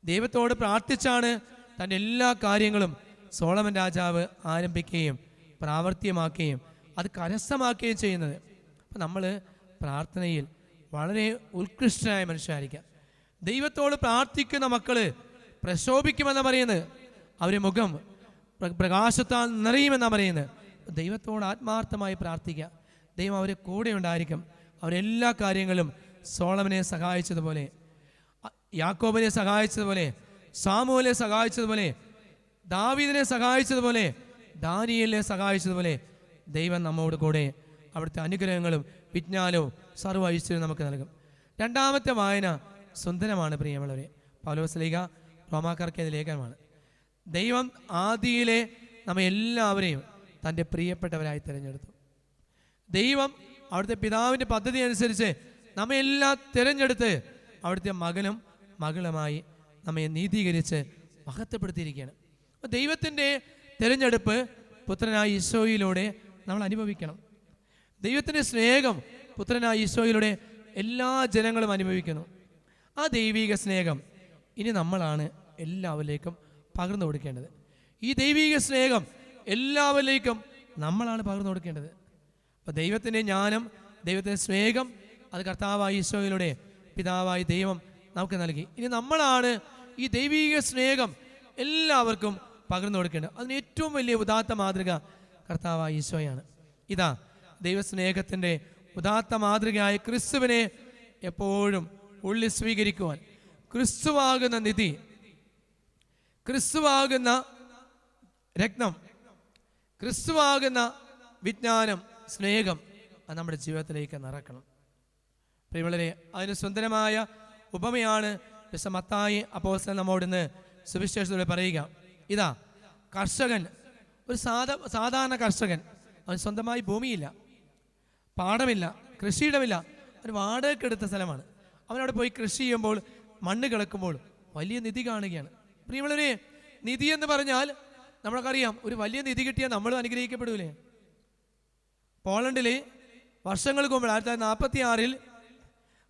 ദൈവത്തോട് പ്രാർത്ഥിച്ചാണ് തൻ്റെ എല്ലാ കാര്യങ്ങളും സോളമൻ രാജാവ് ആരംഭിക്കുകയും പ്രാവർത്തികമാക്കുകയും അത് കരസ്ഥമാക്കുകയും ചെയ്യുന്നത്. അപ്പം നമ്മൾ പ്രാർത്ഥനയിൽ വളരെ ഉത്കൃഷ്ടനായ മനുഷ്യരായിരിക്കാം. ദൈവത്തോട് പ്രാർത്ഥിക്കുന്ന മക്കൾ പ്രശോഭിക്കുമെന്ന് പറയുന്നത്, അവരുടെ മുഖം പ്രകാശത്താൽ നിറയുമെന്നാണ് പറയുന്നത്. ദൈവത്തോട് ആത്മാർത്ഥമായി പ്രാർത്ഥിക്കുക. ദൈവം അവരെ കൂടെ ഉണ്ടായിരിക്കും. അവരെല്ലാ കാര്യങ്ങളും സോളമനെ സഹായിച്ചതുപോലെ, യാക്കോബിനെ സഹായിച്ചതുപോലെ, സാമുവേലിനെ സഹായിച്ചതുപോലെ, ദാവീദിനെ സഹായിച്ചതുപോലെ, ദാനിയേലിനെ സഹായിച്ചതുപോലെ ദൈവം നമ്മോട് കൂടെ അവിടുത്തെ അനുഗ്രഹങ്ങളും വിജ്ഞാനവും സർവ്വ ഐശ്വര്യവും നമുക്ക് നൽകും. 2ാമത്തെ വായന സുന്ദരമാണ് പ്രിയമുള്ളവരെ. പൗലോസ്ലീഹ റോമാക്കാർക്ക് എഴുതിയ ലേഖനമാണ്. ദൈവം ആദിയിലെ നമ്മെ എല്ലാവരെയും തൻ്റെ പ്രിയപ്പെട്ടവരായി തിരഞ്ഞെടുത്തു. ദൈവം അവിടുത്തെ പിതാവിൻ്റെ പദ്ധതി അനുസരിച്ച് നമ്മെ എല്ലാം തിരഞ്ഞെടുത്ത് അവിടുത്തെ മകനും മകളുമായി നമ്മെ നീതീകരിച്ച് മഹത്വപ്പെടുത്തിയിരിക്കുകയാണ്. അപ്പോൾ ദൈവത്തിൻ്റെ തിരഞ്ഞെടുപ്പ് പുത്രനായ ഈശോയിലൂടെ നമ്മൾ അനുഭവിക്കണം. ദൈവത്തിൻ്റെ സ്നേഹം പുത്രനായ ഈശോയിലൂടെ എല്ലാ ജനങ്ങളും അനുഭവിക്കുന്നു. ആ ദൈവിക സ്നേഹം ഇനി നമ്മളാണ് എല്ലാവരിലേക്കും പകർന്നു കൊടുക്കേണ്ടത്. ഈ ദൈവിക സ്നേഹം എല്ലാവരിലേക്കും നമ്മളാണ് പകർന്നു കൊടുക്കേണ്ടത്. അപ്പോൾ ദൈവത്തിൻ്റെ ജ്ഞാനം, ദൈവത്തിൻ്റെ സ്നേഹം അത് കർത്താവായ ഈശോയിലൂടെ പിതാവായ ദൈവം നമുക്ക് നൽകി. ഇനി നമ്മളാണ് ഈ ദൈവിക സ്നേഹം എല്ലാവർക്കും പകർന്നു കൊടുക്കേണ്ടത്. അതിന് ഏറ്റവും വലിയ ഉദാത്ത മാതൃക കർത്താവായ ഈശോയാണ്. ഇതാ ദൈവസ്നേഹത്തിൻ്റെ ഉദാത്ത മാതൃകയായ ക്രിസ്തുവിനെ എപ്പോഴും ഉള്ളിൽ സ്വീകരിക്കുവാൻ, ക്രിസ്തുവാകുന്ന നിധി, ക്രിസ്തുവാകുന്ന രത്നം, ക്രിസ്തുവാകുന്ന വിജ്ഞാനം, സ്നേഹം അത് നമ്മുടെ ജീവിതത്തിലേക്ക് നിറക്കണം. പ്രിയമുള്ളവരെ, അതിന് സുന്ദരമായ ഉപമയാണ് വിശുദ്ധ മത്തായി അപ്പോസ്തലൻ നമ്മോടിന്ന് സുവിശേഷത്തിലൂടെ പറയുക. ഇതാ കർഷകൻ, ഒരു സാധാരണ കർഷകൻ, അവൻ സ്വന്തമായി ഭൂമിയില്ല, പാടമില്ല, കൃഷിയിടമില്ല, അവൻ വാടകയ്ക്കെടുത്ത സ്ഥലമാണ്. അവനവിടെ പോയി കൃഷി ചെയ്യുമ്പോൾ, മണ്ണ് കിളക്കുമ്പോൾ വലിയ നിധി കാണുകയാണ്. പ്രിയമുള്ളവരെ, നിധി എന്ന് പറഞ്ഞാൽ നമ്മൾക്കറിയാം, ഒരു വലിയ നിധി കിട്ടിയാൽ നമ്മൾ അനുഗ്രഹിക്കപ്പെടൂലേ? പോളണ്ടിൽ വർഷങ്ങൾക്ക് മുമ്പ് 1946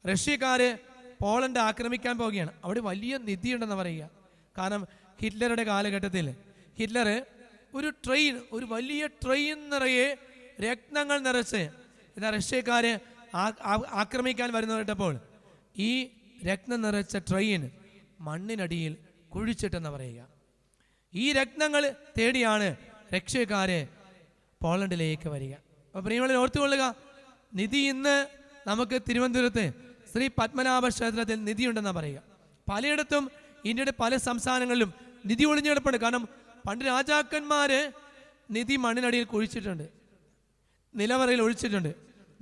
റഷ്യക്കാര് പോളണ്ട് ആക്രമിക്കാൻ പോവുകയാണ്. അവിടെ വലിയ നിധിയുണ്ടെന്ന് പറയുക. കാരണം ഹിറ്റ്ലറുടെ കാലഘട്ടത്തിൽ ഹിറ്റ്ലർ ഒരു വലിയ ട്രെയിൻ നിറയെ രത്നങ്ങൾ നിറച്ച് എന്നാൽ റഷ്യക്കാര് ആക്രമിക്കാൻ വരുന്നവരിട്ടപ്പോൾ ഈ രത്നം നിറച്ച ട്രെയിൻ മണ്ണിനടിയിൽ കുഴിച്ചിട്ടെന്ന് പറയുക. ഈ രത്നങ്ങൾ തേടിയാണ് റഷ്യക്കാര് പോളണ്ടിലേക്ക് വരിക. അപ്പോൾ പ്രിയമുള്ളവരെ ഓർത്തുകൊള്ളുക, നിധി ഇന്ന് നമുക്ക് തിരുവനന്തപുരത്ത് ശ്രീ പത്മനാഭ ക്ഷേത്രത്തിൽ നിധിയുണ്ടെന്നാണ് പറയുക. പലയിടത്തും ഇന്ത്യയുടെ പല സംസ്ഥാനങ്ങളിലും നിധി ഒളിഞ്ഞെടുപ്പുണ്ട്. കാരണം പണ്ട് രാജാക്കന്മാര് നിധി മണ്ണിനടിയിൽ കുഴിച്ചിട്ടുണ്ട്, നിലവറയിൽ ഒഴിച്ചിട്ടുണ്ട്.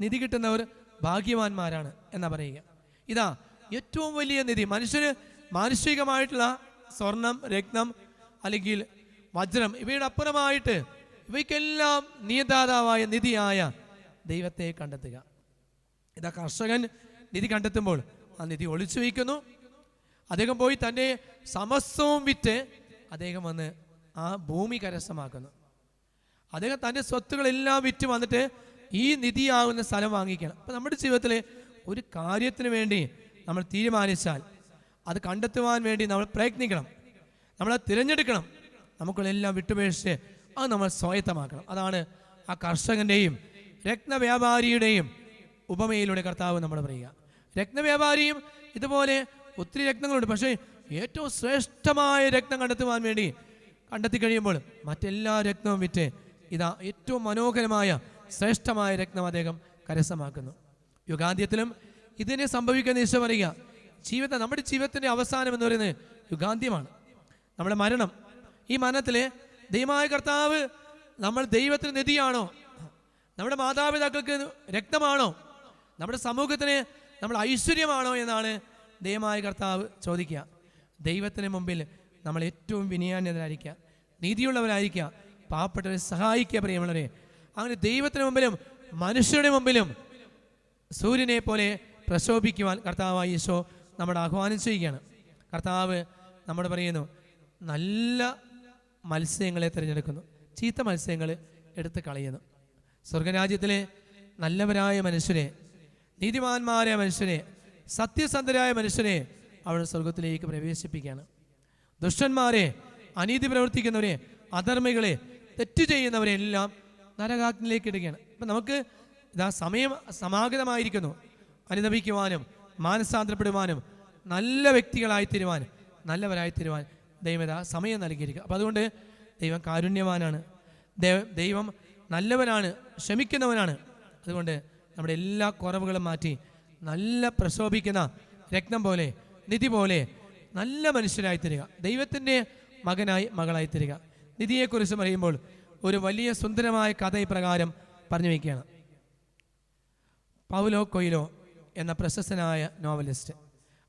നിധി കിട്ടുന്നവർ ഭാഗ്യവാന്മാരാണ് എന്നാ പറയുക. ഇതാ ഏറ്റവും വലിയ നിധി. മനുഷ്യന് മാനുഷികമായിട്ടുള്ള സ്വർണം, രത്നം അല്ലെങ്കിൽ വജ്രം ഇവയുടെ അപ്പുറമായിട്ട് ഇവയ്ക്കെല്ലാം നിയന്താതാവായ നിധിയായ ദൈവത്തെ കണ്ടെത്തുക. ഇതാ കർഷകൻ നിധി കണ്ടെത്തുമ്പോൾ ആ നിധി ഒളിച്ചു വയ്ക്കുന്നു. അദ്ദേഹം പോയി തൻ്റെ സമസ്തവും വിറ്റ് അദ്ദേഹം വന്ന് ആ ഭൂമി കരസ്ഥമാക്കുന്നു. അദ്ദേഹം തൻ്റെ സ്വത്തുകളെല്ലാം വിറ്റ് വന്നിട്ട് ഈ നിധിയാകുന്ന സ്ഥലം വാങ്ങിക്കണം. അപ്പം നമ്മുടെ ജീവിതത്തിൽ ഒരു കാര്യത്തിന് വേണ്ടി നമ്മൾ തീരുമാനിച്ചാൽ അത് കണ്ടെത്തുവാൻ വേണ്ടി നമ്മൾ പ്രയത്നിക്കണം, നമ്മളത് തിരഞ്ഞെടുക്കണം. നമുക്കെല്ലാം വിട്ടുപേക്ഷിച്ച് അത് നമ്മൾ സ്വായത്തമാക്കണം. അതാണ് ആ കർഷകൻ്റെയും രത്നവ്യാപാരിയുടെയും ഉപമയിലൂടെ കർത്താവ് നമ്മൾ പറയുക. രത്നവ്യാപാരിയും ഇതുപോലെ ഒത്തിരി രത്നങ്ങളുണ്ട്. പക്ഷേ ഏറ്റവും ശ്രേഷ്ഠമായ രത്നം കണ്ടെത്തുവാൻ വേണ്ടി കണ്ടെത്തി കഴിയുമ്പോൾ മറ്റെല്ലാ രത്നവും വിറ്റ് ഇതാ ഏറ്റവും മനോഹരമായ ശ്രേഷ്ഠമായ രത്നം അദ്ദേഹം കരസ്ഥമാക്കുന്നു. യുഗാന്ത്യത്തിലും ഇതിനെ സംഭവിക്കുന്ന ഈശോ പറയുക, നമ്മുടെ ജീവിതത്തിൻ്റെ അവസാനം എന്ന് പറയുന്നത് യുഗാന്ത്യമാണ്, നമ്മുടെ മരണം. ഈ മരണത്തിൽ ദൈവമായ കർത്താവ് നമ്മൾ ദൈവത്തിന് നിധിയാണോ, നമ്മുടെ മാതാപിതാക്കൾക്ക് രക്തമാണോ, നമ്മുടെ സമൂഹത്തിന് നമ്മൾ ഐശ്വര്യമാണോ എന്നാണ് ദൈവമായ കർത്താവ് ചോദിക്കുക. ദൈവത്തിന് മുമ്പിൽ നമ്മൾ ഏറ്റവും വിനയാന്യതരായിരിക്കുക, നീതിയുള്ളവരായിരിക്കുക, പാവപ്പെട്ടവരെ സഹായിക്കുക. പ്രിയമുള്ളവരെ, അങ്ങനെ ദൈവത്തിന് മുമ്പിലും മനുഷ്യരുടെ മുമ്പിലും സൂര്യനെ പോലെ പ്രശോഭിക്കുവാൻ കർത്താവായ ഈശോ നമ്മുടെ ആഹ്വാനം ചെയ്യുകയാണ്. കർത്താവ് നമ്മൾ പറയുന്നു, നല്ല മത്സ്യങ്ങളെ തിരഞ്ഞെടുക്കുന്നു, ചീത്ത മത്സ്യങ്ങൾ എടുത്ത് കളയുന്നു. സ്വർഗരാജ്യത്തിലെ നല്ലവരായ മനുഷ്യരെ, നീതിമാന്മാരായ മനുഷ്യരെ, സത്യസന്ധരായ മനുഷ്യരെ അവിടെ സ്വർഗത്തിലേക്ക് പ്രവേശിപ്പിക്കുകയാണ്. ദുഷ്ടന്മാരെ, അനീതി പ്രവർത്തിക്കുന്നവരെ, അധർമ്മികളെ, തെറ്റ് ചെയ്യുന്നവരെ എല്ലാം നരകാഗ്നിയിലേക്ക് ഇടുകയാണ്. അപ്പം നമുക്ക് ഇതാ സമയം സമാഗതമായിരിക്കുന്നു. അനുദപിക്കുവാനും മാനസാന്തരപ്പെടുവാനും നല്ല വ്യക്തികളായി തീരുവാനും നല്ലവരായി തീരുവാൻ ദൈവം സമയം നൽകിയിരിക്കുക. അപ്പം അതുകൊണ്ട് ദൈവം കാരുണ്യവാനാണ്, ദൈവം നല്ലവനാണ്, ക്ഷമിക്കുന്നവനാണ്. അതുകൊണ്ട് നമ്മുടെ എല്ലാ കുറവുകളും മാറ്റി നല്ല പ്രശോഭിക്കുന്ന രത്നം പോലെ, നിധി പോലെ നല്ല മനുഷ്യരായി തരിക, ദൈവത്തിൻ്റെ മകനായി മകളായി തരിക. നിധിയെക്കുറിച്ച് പറയുമ്പോൾ ഒരു വലിയ സുന്ദരമായ കഥ ഇപ്രകാരം പറഞ്ഞു വയ്ക്കുകയാണ്. പൗലോ കൊയ്ലോ എന്ന പ്രശസ്തനായ നോവലിസ്റ്റ്,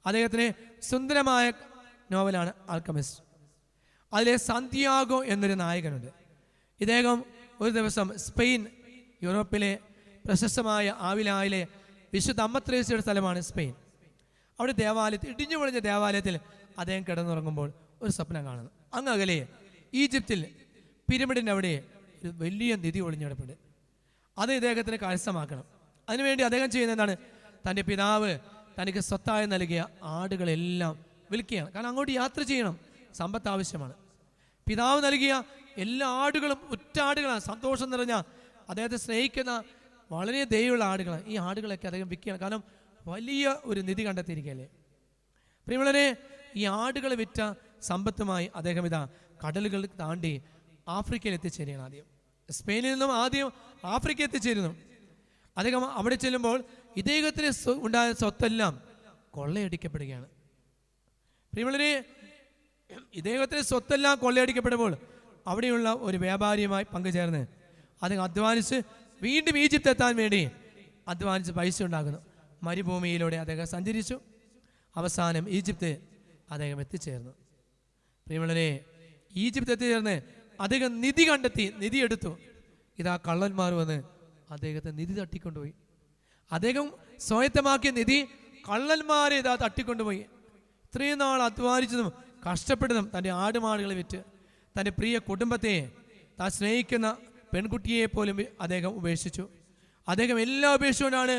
അദ്ദേഹത്തിന് സുന്ദരമായ നോവലാണ് ആൽക്കമിസ്റ്റ്. അതിലെ സാന്തിയാഗോ എന്നൊരു നായകനുണ്ട്. ഇദ്ദേഹം ഒരു ദിവസം സ്പെയിൻ, യൂറോപ്പിലെ പ്രശസ്തമായ ആവിലായിലെ വിശുദ്ധ അമ്മത്രേസ്യയുടെ സ്ഥലമാണ് സ്പെയിൻ. അവിടെ ദേവാലയത്തിൽ, ഇടിഞ്ഞു പൊളിഞ്ഞ ദേവാലയത്തിൽ അദ്ദേഹം കിടന്നുറങ്ങുമ്പോൾ ഒരു സ്വപ്നം കാണുന്നു. അങ്ങ് അകലെ ഈജിപ്തിൽ പിരമിഡിൻ്റെ അവിടെ ഒരു വലിയ നിധി ഒളിഞ്ഞെടുപ്പുണ്ട്. അത് ഇദ്ദേഹത്തിന് കരസ്ഥമാക്കണം. അതിനുവേണ്ടി അദ്ദേഹം ചെയ്യുന്ന എന്താണ്, തൻ്റെ പിതാവ് തനിക്ക് സ്വത്തായി നൽകിയ ആടുകളെല്ലാം വിൽക്കുകയാണ്. കാരണം അങ്ങോട്ട് യാത്ര ചെയ്യണം, സമ്പത്ത് ആവശ്യമാണ്. പിതാവ് നൽകിയ എല്ലാ ആടുകളും ഉറ്റാടുകളാണ്, സന്തോഷം നിറഞ്ഞ, അദ്ദേഹത്തെ സ്നേഹിക്കുന്ന വളരെ ദയുള്ള ആടുകളാണ്. ഈ ആടുകളൊക്കെ അദ്ദേഹം വിൽക്കുകയാണ്. കാരണം വലിയ ഒരു നിധി കണ്ടെത്തിയിരിക്കുകയല്ലേ. പ്രിയമുള്ളവരെ, ഈ ആടുകൾ വിറ്റ സമ്പത്തുമായി അദ്ദേഹം ഇതാ കടലുകൾ താണ്ടി ആഫ്രിക്കയിൽ എത്തിച്ചേരുകയാണ്. ആദ്യം സ്പെയിനിൽ നിന്നും ആദ്യം ആഫ്രിക്ക എത്തിച്ചേരുന്നു. അദ്ദേഹം അവിടെ ചെല്ലുമ്പോൾ ഇദ്ദേഹത്തിന് ഉണ്ടായ സ്വത്തെല്ലാം കൊള്ളയടിക്കപ്പെടുകയാണ്. പ്രിയമുള്ളവരെ, ഇദ്ദേഹത്തിന് സ്വത്തെല്ലാം കൊള്ളയടിക്കപ്പെടുമ്പോൾ അവിടെയുള്ള ഒരു വ്യാപാരിയുമായി പങ്കുചേർന്ന് അദ്ദേഹം അധ്വാനിച്ച് വീണ്ടും ഈജിപ്ത് എത്താൻ വേണ്ടി അധ്വാനിച്ച് പൈസ ഉണ്ടാക്കുന്നു. മരുഭൂമിയിലൂടെ അദ്ദേഹം സഞ്ചരിച്ചു. അവസാനം ഈജിപ്ത് അദ്ദേഹം എത്തിച്ചേർന്നു. പ്രിയമുള്ളവരെ, ഈജിപ്ത് എത്തിച്ചേർന്ന് അദ്ദേഹം നിധി കണ്ടെത്തി, നിധി എടുത്തു. ഇതാ കള്ളന്മാർ വന്ന് അദ്ദേഹത്തെ നിധി തട്ടിക്കൊണ്ടുപോയി. അദ്ദേഹം സ്വായത്തമാക്കിയ നിധി കള്ളന്മാരെ ഇതാ തട്ടിക്കൊണ്ടുപോയി. ഇത്രയും നാൾ അധ്വാനിച്ചതും കഷ്ടപ്പെട്ടതും തൻ്റെ ആടുമാടുകളെ വിറ്റ് തൻ്റെ പ്രിയ കുടുംബത്തെ, താൻ സ്നേഹിക്കുന്ന പെൺകുട്ടിയെ പോലും അദ്ദേഹം ഉപേക്ഷിച്ചു. അദ്ദേഹം എല്ലാം ഉപേക്ഷിച്ചുകൊണ്ടാണ്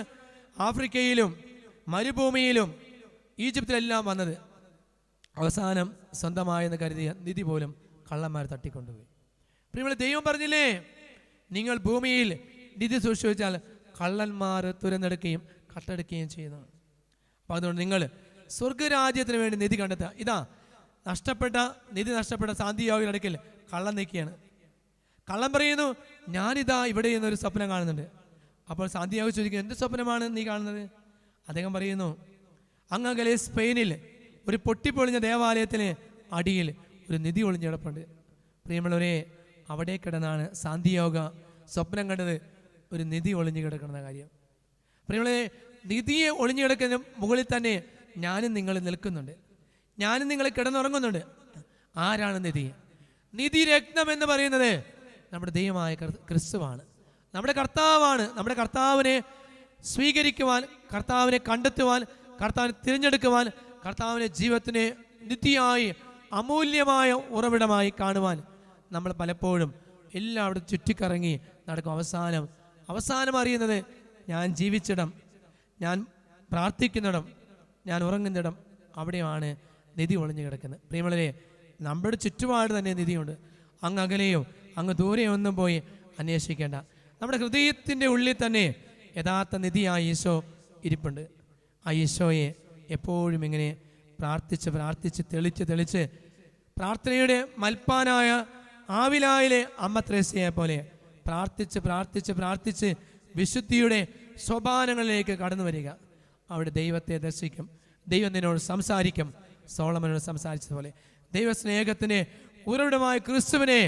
ആഫ്രിക്കയിലും മരുഭൂമിയിലും ഈജിപ്തിലെല്ലാം വന്നത്. അവസാനം സ്വന്തമായെന്ന് കരുതിയ നിധി പോലും കള്ളന്മാർ തട്ടിക്കൊണ്ടുപോയി. പ്രിയമുള്ള, ദൈവം പറഞ്ഞില്ലേ, നിങ്ങൾ ഭൂമിയിൽ നിധി സൂക്ഷിച്ചാൽ കള്ളന്മാർ തുരന്നെടുക്കുകയും കട്ടെടുക്കുകയും ചെയ്യുന്നതാണ്. അപ്പം അതുകൊണ്ട് നിങ്ങൾ സ്വർഗരാജ്യത്തിന് വേണ്ടി നിധി കണ്ടെത്തുക. ഇതാ നിധി നഷ്ടപ്പെട്ട സാന്തിയോഗയുടെ അടുക്കൽ കള്ളൻ നിൽക്കുകയാണ്. കള്ളൻ പറയുന്നു, ഞാനിതാ ഇവിടെ നിന്നൊരു സ്വപ്നം കാണുന്നുണ്ട്. അപ്പോൾ സാന്തിയോഗ ചോദിക്കുന്നു, എന്ത് സ്വപ്നമാണ് നീ കാണുന്നത്? അദ്ദേഹം പറയുന്നു, അങ്ങകലെ സ്പെയിനിൽ ഒരു പൊട്ടിപ്പൊളിഞ്ഞ ദേവാലയത്തിന് അടിയിൽ ഒരു നിധി ഒളിഞ്ഞു കിടപ്പുണ്ട്. പ്രിയമുള്ളവരെ, അവിടെ കിടന്നാണ് സാന്തിയോഗ സ്വപ്നം കണ്ടത്, ഒരു നിധി ഒളിഞ്ഞു കിടക്കുന്ന കാര്യം. പ്രിയമുള്ളവരെ, നിധിയെ ഒളിഞ്ഞു കിടക്കുന്ന മുകളിൽ തന്നെ ഞാനും നിങ്ങൾ നിൽക്കുന്നുണ്ട്, ഞാനും നിങ്ങൾ കിടന്നുറങ്ങുന്നുണ്ട്. ആരാണ് നിധി? നിധി രത്നം എന്ന് പറയുന്നത് നമ്മുടെ ദൈവമായ ക്രിസ്തുവാണ്, നമ്മുടെ കർത്താവാണ്. നമ്മുടെ കർത്താവിനെ സ്വീകരിക്കുവാൻ, കർത്താവിനെ കണ്ടെത്തുവാൻ, കർത്താവിനെ തിരഞ്ഞെടുക്കുവാൻ, കർത്താവിനെ ജീവിതത്തിന് നിധിയായി അമൂല്യമായ ഉറവിടമായി കാണുവാൻ നമ്മൾ പലപ്പോഴും എല്ലാവരും ചുറ്റിക്കറങ്ങി നടക്കും. അവസാനം അറിയുന്നത്, ഞാൻ ജീവിച്ചിടം, ഞാൻ പ്രാർത്ഥിക്കുന്നിടം, ഞാൻ ഉറങ്ങുന്നിടം, അവിടെയാണ് നിധി ഒളിഞ്ഞു കിടക്കുന്നത്. പ്രിയമുള്ളവരെ, നമ്മുടെ ചുറ്റുപാട് തന്നെ നിധിയുണ്ട്. അങ്ങ് അകലെയോ അങ്ങ് ദൂരെയോ ഒന്നും പോയി അന്വേഷിക്കേണ്ട. നമ്മുടെ ഹൃദയത്തിൻ്റെ ഉള്ളിൽ തന്നെ യഥാർത്ഥ നിധിയായ ഈശോ ഇരിപ്പുണ്ട്. ആ ഈശോയെ എപ്പോഴും ഇങ്ങനെ പ്രാർത്ഥിച്ച് തെളിച്ച് പ്രാർത്ഥനയുടെ മൽപ്പാനായ ആവിലായിലെ അമ്മ ത്രേസ്യയെ പോലെ പ്രാർത്ഥിച്ച് വിശുദ്ധിയുടെ സോപാനങ്ങളിലേക്ക് കടന്നു വരിക. അവിടെ ദൈവത്തെ ദർശിക്കും, ദൈവം നിന്നോട് സംസാരിക്കും. സോളമനോട് സംസാരിച്ചതുപോലെ ദൈവസ്നേഹത്തിൻ്റെ ഉറവിടമായ ക്രിസ്തുവിനെ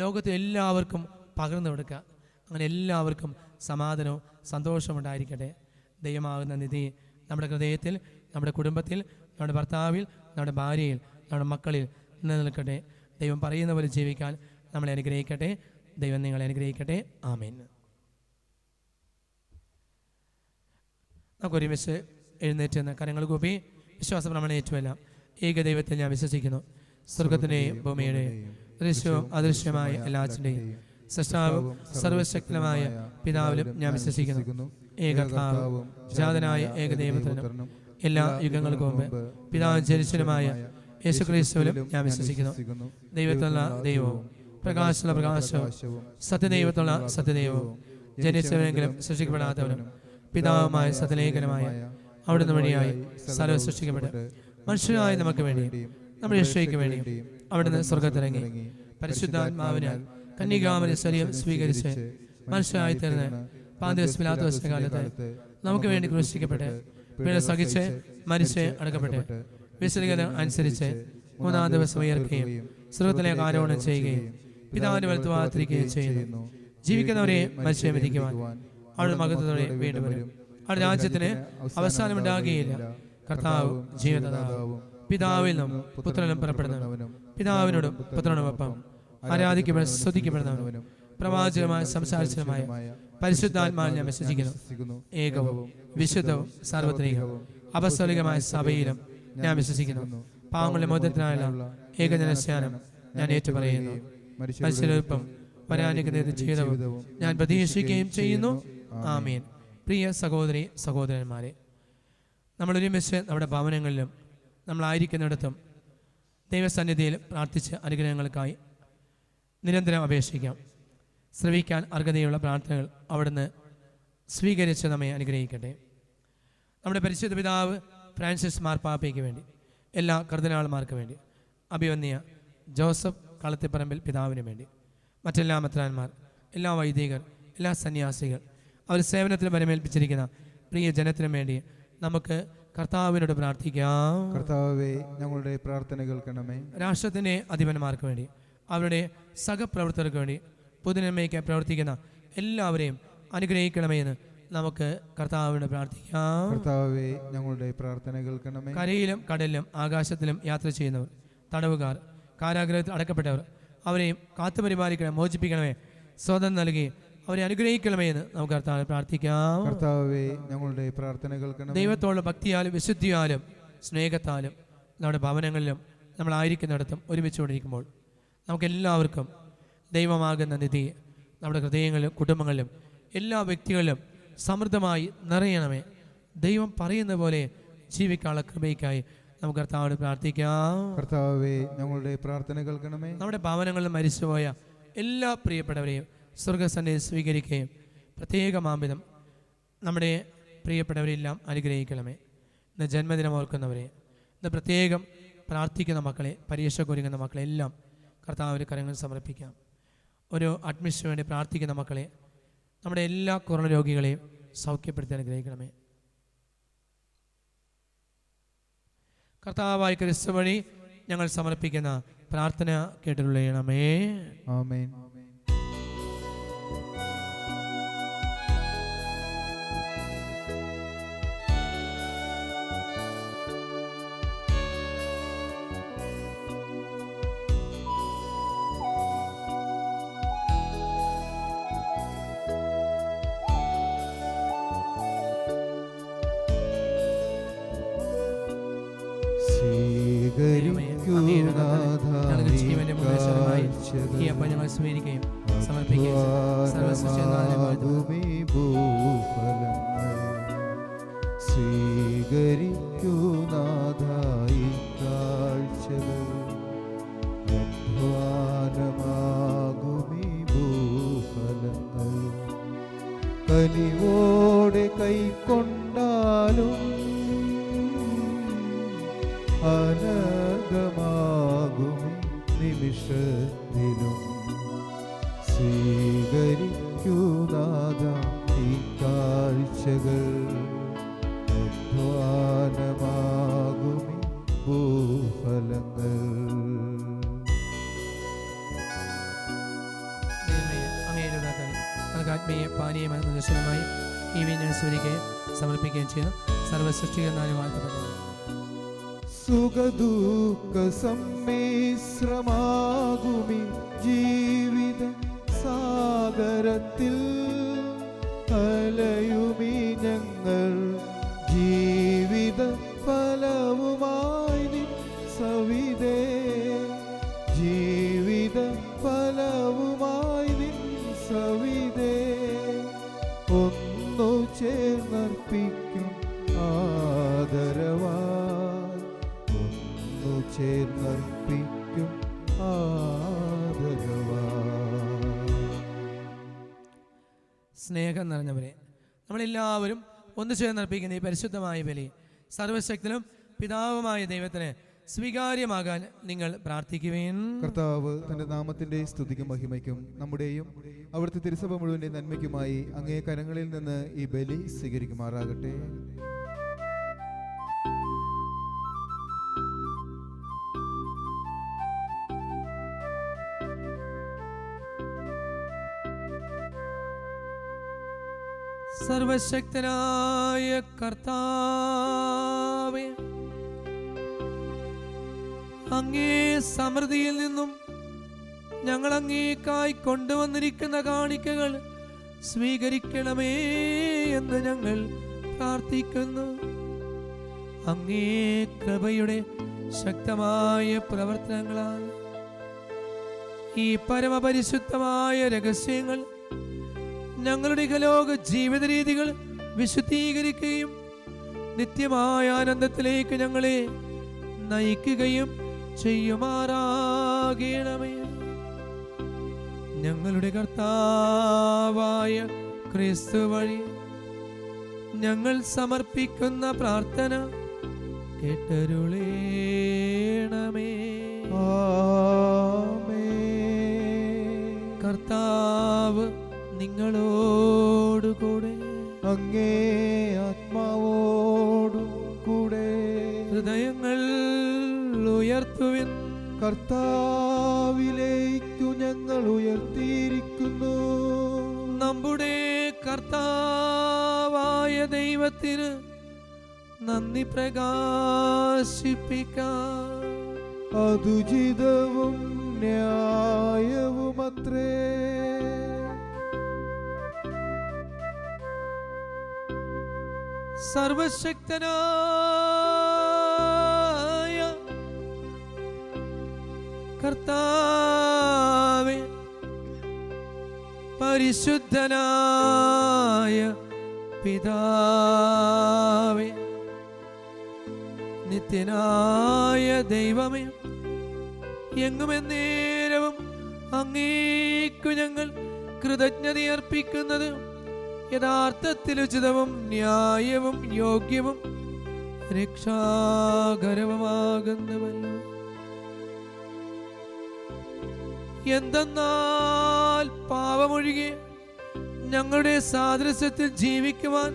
ലോകത്തെ എല്ലാവർക്കും പകർന്നു കൊടുക്കുക. അങ്ങനെ എല്ലാവർക്കും സമാധാനവും സന്തോഷവും ഉണ്ടായിരിക്കട്ടെ. ദൈവമാകുന്ന നിധി നമ്മുടെ ഹൃദയത്തിൽ, നമ്മുടെ കുടുംബത്തിൽ, നമ്മുടെ ഭർത്താവിൽ, നമ്മുടെ ഭാര്യയിൽ, നമ്മുടെ മക്കളിൽ നിലനിൽക്കട്ടെ. ദൈവം പറയുന്ന പോലെ ജീവിക്കാൻ നമ്മളെ അനുഗ്രഹിക്കട്ടെ. ദൈവം നിങ്ങളെ അനുഗ്രഹിക്കട്ടെ. ആമേൻ. നമുക്ക് ഒരുമിച്ച് എഴുന്നേറ്റ് നിന്ന് കരങ്ങൾ കൂപ്പി വിശ്വാസം പ്രമാണം ഏറ്റുമെല്ലാം. ഏകദൈവത്തിൽ ഞാൻ വിശ്വസിക്കുന്നു, സ്വർഗത്തിൻ്റെയും ഭൂമിയുടെയും ദൃശ്യവും അദൃശ്യമായ എല്ലാറ്റിൻ്റെയും സൃഷ്ടാവും സർവശക്തമായ പിതാവിലും ഞാൻ വിശ്വസിക്കുന്നു. ഏകകർത്താവും ജാതനായ ഏകദൈവത്തിനും എല്ലാ യുഗങ്ങൾക്കും മുമ്പ് പിതാവും ജനിച്ചനുമായ യേശുക്രിസ്തുവിലും ഞാൻ വിശ്വസിക്കുന്നു. ദൈവത്തിലുള്ള ദൈവവും പ്രകാശമുള്ള പ്രകാശവും സത്യദൈവത്തുള്ള സത്യദൈവവും ജനിച്ചവനെങ്കിലും സൃഷ്ടിക്കപ്പെടാത്തവനും പിതാവുമായ സത്യലേഖനമായ അവിടുന്ന് വഴിയായി സർവ്വം സൃഷ്ടിക്കപ്പെട്ട് മനുഷ്യരായ നമുക്ക് വേണ്ടി നമ്മുടെ രക്ഷയ്ക്ക് വേണ്ടി അവിടുന്ന് സ്വർഗത്തിറങ്ങി പരിശുദ്ധാത്മാവിനാൽ കന്യകാമരി ശരീരം സ്വീകരിച്ച് മനുഷ്യരായി തീർന്ന് പാന്തിയോസ് പിലാത്തോസിന്റെ കാലത്ത് നമുക്ക് വേണ്ടി ക്രൂശിക്കപ്പെട്ട് പീഡ സഹിച്ച് മരിച്ച് അടക്കപ്പെട്ട് വിശുദ്ധീകരണം അനുസരിച്ച് മൂന്നാം ദിവസം ഉയർക്കുകയും സ്വർഗ്ഗത്തിലേക്ക് ആരോഹണം ചെയ്യുകയും പിതാവിന്റെ വലത്തുഭാഗത്തിരിക്കുകയും ചെയ്യുന്നു. ജീവിക്കുന്നവരെ മനുഷ്യരെ വിധിക്കുവാൻ അവിടെ മഹത്വത്തോടെ വീണ്ടും വരും. അവിടെ രാജ്യത്തിന് അവസാനമുണ്ടാകുകയില്ല. കർത്താവ് ജീവദാതാവും പിതാവിൽ നിന്നും പുത്രനും പുറപ്പെടുന്നവനും പിതാവിനോടും പുത്രനോടൊപ്പം ആരാധിക്കപ്പെടുന്ന സ്തുതിക്കപ്പെടുന്നവനും പ്രവാചകമായി സംസാരിച്ചതുമായ പരിശുദ്ധാത്മാവിൽ ഞാൻ വിശ്വസിക്കുന്നു. ഏകവും വിശുദ്ധവും സാർവത്രികവും അപസ്തോലികമായ സഭയിലും ഞാൻ വിശ്വസിക്കുന്നു. പാവങ്ങളുടെ മോചനത്തിനായുള്ള ഏകജനസ്നാനം ഞാൻ ഏറ്റുപറയുന്നു. മനുഷ്യരൊപ്പം വരാനിരിക്കുന്ന ജീവിതവും ഞാൻ പ്രതീക്ഷിക്കുകയും ചെയ്യുന്നു. ആമീൻ. പ്രിയ സഹോദരി സഹോദരന്മാരെ, നമ്മളൊരുമിച്ച് നമ്മുടെ ഭവനങ്ങളിലും നമ്മളായിരിക്കുന്നിടത്തും ദൈവസന്നിധിയിൽ പ്രാർത്ഥിച്ച് അനുഗ്രഹങ്ങൾക്കായി നിരന്തരം അപേക്ഷിക്കാം. ശ്രവിക്കാൻ അർഹതയുള്ള പ്രാർത്ഥനകൾ അവിടുന്ന് സ്വീകരിച്ച് നമ്മെ അനുഗ്രഹിക്കട്ടെ. നമ്മുടെ പരിശുദ്ധ പിതാവ് ഫ്രാൻസിസ് മാർപ്പാപ്പയ്ക്ക് വേണ്ടി, എല്ലാ കർദിനാൾമാർക്ക് വേണ്ടി, അഭിവന്യ ജോസഫ് കളത്തിപ്പറമ്പിൽ പിതാവിന് വേണ്ടി, മറ്റെല്ലാ മെത്രാന്മാർ, എല്ലാ വൈദികർ, എല്ലാ സന്യാസികൾ, അവർ സേവനത്തിന് പരമേൽപ്പിച്ചിരിക്കുന്ന പ്രിയ ജനത്തിനു വേണ്ടി നമുക്ക് കർത്താവിനോട് പ്രാർത്ഥിക്കാം. കർത്താവേ, ഞങ്ങളുടെ പ്രാർത്ഥന കേൾക്കണമേ. രാഷ്ട്രത്തിൻ്റെ അധിപന്മാർക്ക് വേണ്ടി, അവരുടെ സഹപ്രവർത്തകർക്ക് വേണ്ടി, പൊതുനന്മയ്ക്ക് പ്രവർത്തിക്കുന്ന എല്ലാവരെയും അനുഗ്രഹിക്കണമെന്ന് നമുക്ക് കർത്താവിനോട് പ്രാർത്ഥിക്കാം. കർത്താവേ, ഞങ്ങളുടെ പ്രാർത്ഥന കേൾക്കണമേ. കരയിലും കടലിലും ആകാശത്തിലും യാത്ര ചെയ്യുന്നവർ, തടവുകാർ, കാരാഗ്രഹത്തിൽ അടക്കപ്പെട്ടവർ, അവരെയും കാത്തുപരിപാലിക്കണം, മോചിപ്പിക്കണമേ, സ്വതം നൽകി അവരെ അനുഗ്രഹിക്കണമേ എന്ന് നമുക്ക് കർത്താവിനെ പ്രാർത്ഥിക്കാം. കർത്താവേ, ഞങ്ങളുടെ പ്രാർത്ഥന കേൾക്കണമേ. ദൈവത്തോടുള്ള ഭക്തിയാലും വിശുദ്ധിയാലും സ്നേഹത്താലും നമ്മുടെ ഭവനങ്ങളിലും നമ്മളായിരിക്കുന്നിടത്തും ഒരുമിച്ചുകൊണ്ടിരിക്കുമ്പോൾ നമുക്കെല്ലാവർക്കും ദൈവമാകുന്ന നിധി നമ്മുടെ ഹൃദയങ്ങളിലും കുടുംബങ്ങളിലും എല്ലാ വ്യക്തികളിലും സമൃദ്ധമായി നിറയണമേ. ദൈവം പറയുന്ന പോലെ ജീവിക്കാനുള്ള കൃപയ്ക്കായി നമുക്ക് കർത്താവോട് പ്രാർത്ഥിക്കാം. കർത്താവേ, ഞങ്ങളുടെ പ്രാർത്ഥന കേൾക്കണമേ. നമ്മുടെ ഭവനങ്ങളിൽ മരിച്ചുപോയ എല്ലാ പ്രിയപ്പെട്ടവരെയും സ്വർഗസന്നിധി സ്വീകരിക്കുകയും പ്രത്യേകമാംവിധം നമ്മുടെ പ്രിയപ്പെട്ടവരെല്ലാം അനുഗ്രഹിക്കണമേ. ഇന്ന് ജന്മദിനം ഓർക്കുന്നവരെ, ഇന്ന് പ്രത്യേകം പ്രാർത്ഥിക്കുന്ന മക്കളെ, പരീക്ഷയ്ക്ക് ഒരുങ്ങുന്ന മക്കളെ എല്ലാം കർത്താവിൻ്റെ കരങ്ങളിൽ സമർപ്പിക്കാം. ഒരു അഡ്മിഷന് വേണ്ടി പ്രാർത്ഥിക്കുന്ന മക്കളെ, നമ്മുടെ എല്ലാ കൊറോണ രോഗികളെയും സൗഖ്യപ്പെടുത്തി അനുഗ്രഹിക്കണമേ. കർത്താവായ ക്രിസ്തു വഴി ഞങ്ങൾ സമർപ്പിക്കുന്ന പ്രാർത്ഥന കേട്ടുകൊള്ളണമേ. ആമേൻ. ജീവന്റെ മുഖേശ്വരമായി ഈ അപ്പം ഞങ്ങൾ സ്വീകരിക്കുകയും സമർപ്പിക്കുകയും സ്വീകരിക്കുനാഥായി കാഴ്ചകൾ അധ്വാനമാകുമീ ഭൂഫലങ്ങൾ കനിവോടെ കൈക്കൊണ്ടാലും അനഗമാകുമി നിമിഷത്തിലും സ്വീകരിക്കുനാഥ ഈ കാഴ്ചകൾ അധ്വാനമാകുമി ഭൂഫലങ്ങൾ. ആത്മീയ പാനീയമായ ദർശനമായി ഈ വീഞ്ഞ് സ്വീകരിക്കുകയും സമർപ്പിക്കുകയും ചെയ്യുന്നു. സർവസൃഷ്ടികനായി വാഴ്ത്തപ്പെട്ടു. സുഖദുഃഖ സമ്മിശ്രമാകുമി ജീവിത സാഗരത്തിൽ അലയുമി ഞങ്ങൾ ജീവിത ഫലവുമായി നിൻ സവിധേ ജീവിത ഫലവുമായി നിൻ സവിധേ ഒന്നു ചേർന്നർപ്പിക്കും ആദരവാ ചേർന്നർപ്പിക്കും ആദരവാ. സ്നേഹം നിറഞ്ഞവരെ, നമ്മളെല്ലാവരും ഒന്ന് ചേർന്നർപ്പിക്കുന്ന ഈ പരിശുദ്ധമായ ബലി സർവശക്തനും പിതാവുമായ ദൈവത്തിന് സ്വീകാര്യമാകാൻ നിങ്ങൾ പ്രാർത്ഥിക്കുവേൻ. കർത്താവ് തന്റെ നാമത്തിന്റെ സ്തുതിക്കും മഹിമയ്ക്കും നമ്മുടെയും അവിടുത്തെ തിരുസഭ മുഴുവന്റെ നന്മയ്ക്കുമായി അങ്ങേ കരങ്ങളിൽ നിന്ന് ഈ ബലി സ്വീകരിക്കുമാറാകട്ടെ. സർവശക്തനായ കർത്താവേ, അങ്ങേ സമൃദ്ധിയിൽ നിന്നും ഞങ്ങൾ അങ്ങേക്കായി കൊണ്ടുവന്നിരിക്കുന്ന കാണിക്കകൾ സ്വീകരിക്കണമേ എന്ന് ഞങ്ങൾ പ്രാർത്ഥിക്കുന്നു. അങ്ങേ കൃപയുടെ ശക്തമായ പ്രവർത്തനങ്ങളാൽ ഈ പരമപരിശുദ്ധമായ രഹസ്യങ്ങൾ ഞങ്ങളുടെ ഇഹലോക ജീവിത രീതികൾ വിശുദ്ധീകരിക്കുകയും നിത്യമായ ആനന്ദത്തിലേക്ക് ഞങ്ങളെ നയിക്കുകയും ചെയ്യുമാറാകണമേ. ഞങ്ങളുടെ കർത്താവായ ക്രിസ്തു വഴി ഞങ്ങൾ സമർപ്പിക്കുന്ന പ്രാർത്ഥന കേട്ടരുളേണമേ. കർത്താവ് നിങ്ങളോടുകൂടെ, അങ്ങേ ആത്മാവോടും കൂടെ. ഹൃദയങ്ങൾ ഉയർത്തുവിൻ. കർത്താവിലേക്കു ഞങ്ങൾ ഉയർത്തിയിരിക്കുന്നു. നമ്മുടെ കർത്താവായ ദൈവത്തിന് നന്ദി പ്രകാശിപ്പിക്കാം. അതുചിതവും ന്യായവുമത്രേ. സർവശക്തനായ കർത്താവേ, പരിശുദ്ധനായ പിതാവേ, നിത്യനായ ദൈവമേ, എങ്ങും എന്നേരവും അങ്ങേക്കു ഞങ്ങൾ കൃതജ്ഞതയർപ്പിക്കുന്നത് യഥാർത്ഥത്തിൽ ഉചിതവും ന്യായവും യോഗ്യവും രക്ഷാകരവുമാകുന്നുവല്ലോ. എന്തെന്നാൽ പാപമൊഴികെ ഞങ്ങളുടെ സാദൃശ്യത്തിൽ ജീവിക്കുവാൻ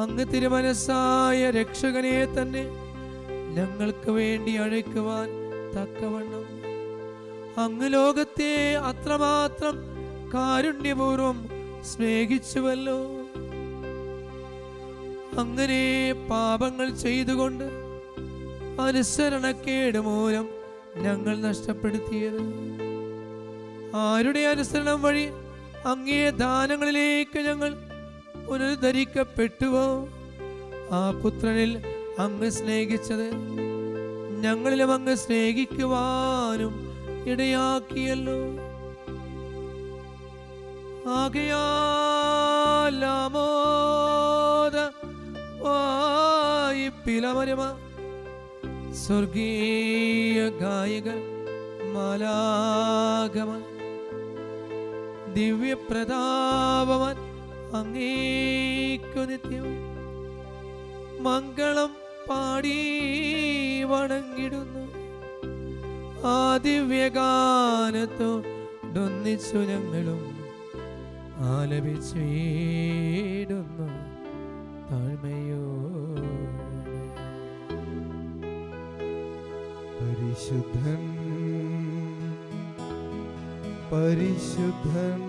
അങ്ങ് തിരുമനസ്സായ രക്ഷകനെ തന്നെ ഞങ്ങൾക്ക് വേണ്ടി അழைക്കുവാൻ തക്കവണ്ണം അങ്ങ് ലോകത്തെ അത്രമാത്രം കാരുണ്യപൂർവം സ്നേഹിച്ചുവല്ലോ. അങ്ങനെ പാപങ്ങൾ ചെയ്തുകൊണ്ട് അനുസരണക്കേട് മൂലം ഞങ്ങൾ നഷ്ടപ്പെടുത്തിയത് ആരുടെ അനുസരണം വഴി അങ്ങേ ദാനങ്ങളിലേക്ക് ഞങ്ങൾ പുനരുദ്ധരിക്കപ്പെട്ടുവോ ആ പുത്രനിൽ അങ്ങ് സ്നേഹിച്ചത് ഞങ്ങളിലും അങ്ങ് സ്നേഹിക്കുവാനും ഇടയാക്കിയല്ലോ. ആകയാൽ ആമോദവായിപ്പിലമരമ സ്വർഗീയ ഗായകർ മാലാഖമാർ ദിവ്യപ്രതാപവാൻ അങ്ങേക്കു നിത്യവും മംഗളം പാടി വണങ്ങിടുന്നു. ആ ദിവ്യഗാനത്തോടൊന്നിച്ചു ഞങ്ങളും ആലപിച്ചിടുന്നു താഴ്മയോ. പരിശുദ്ധൻ പരിശുദ്ധൻ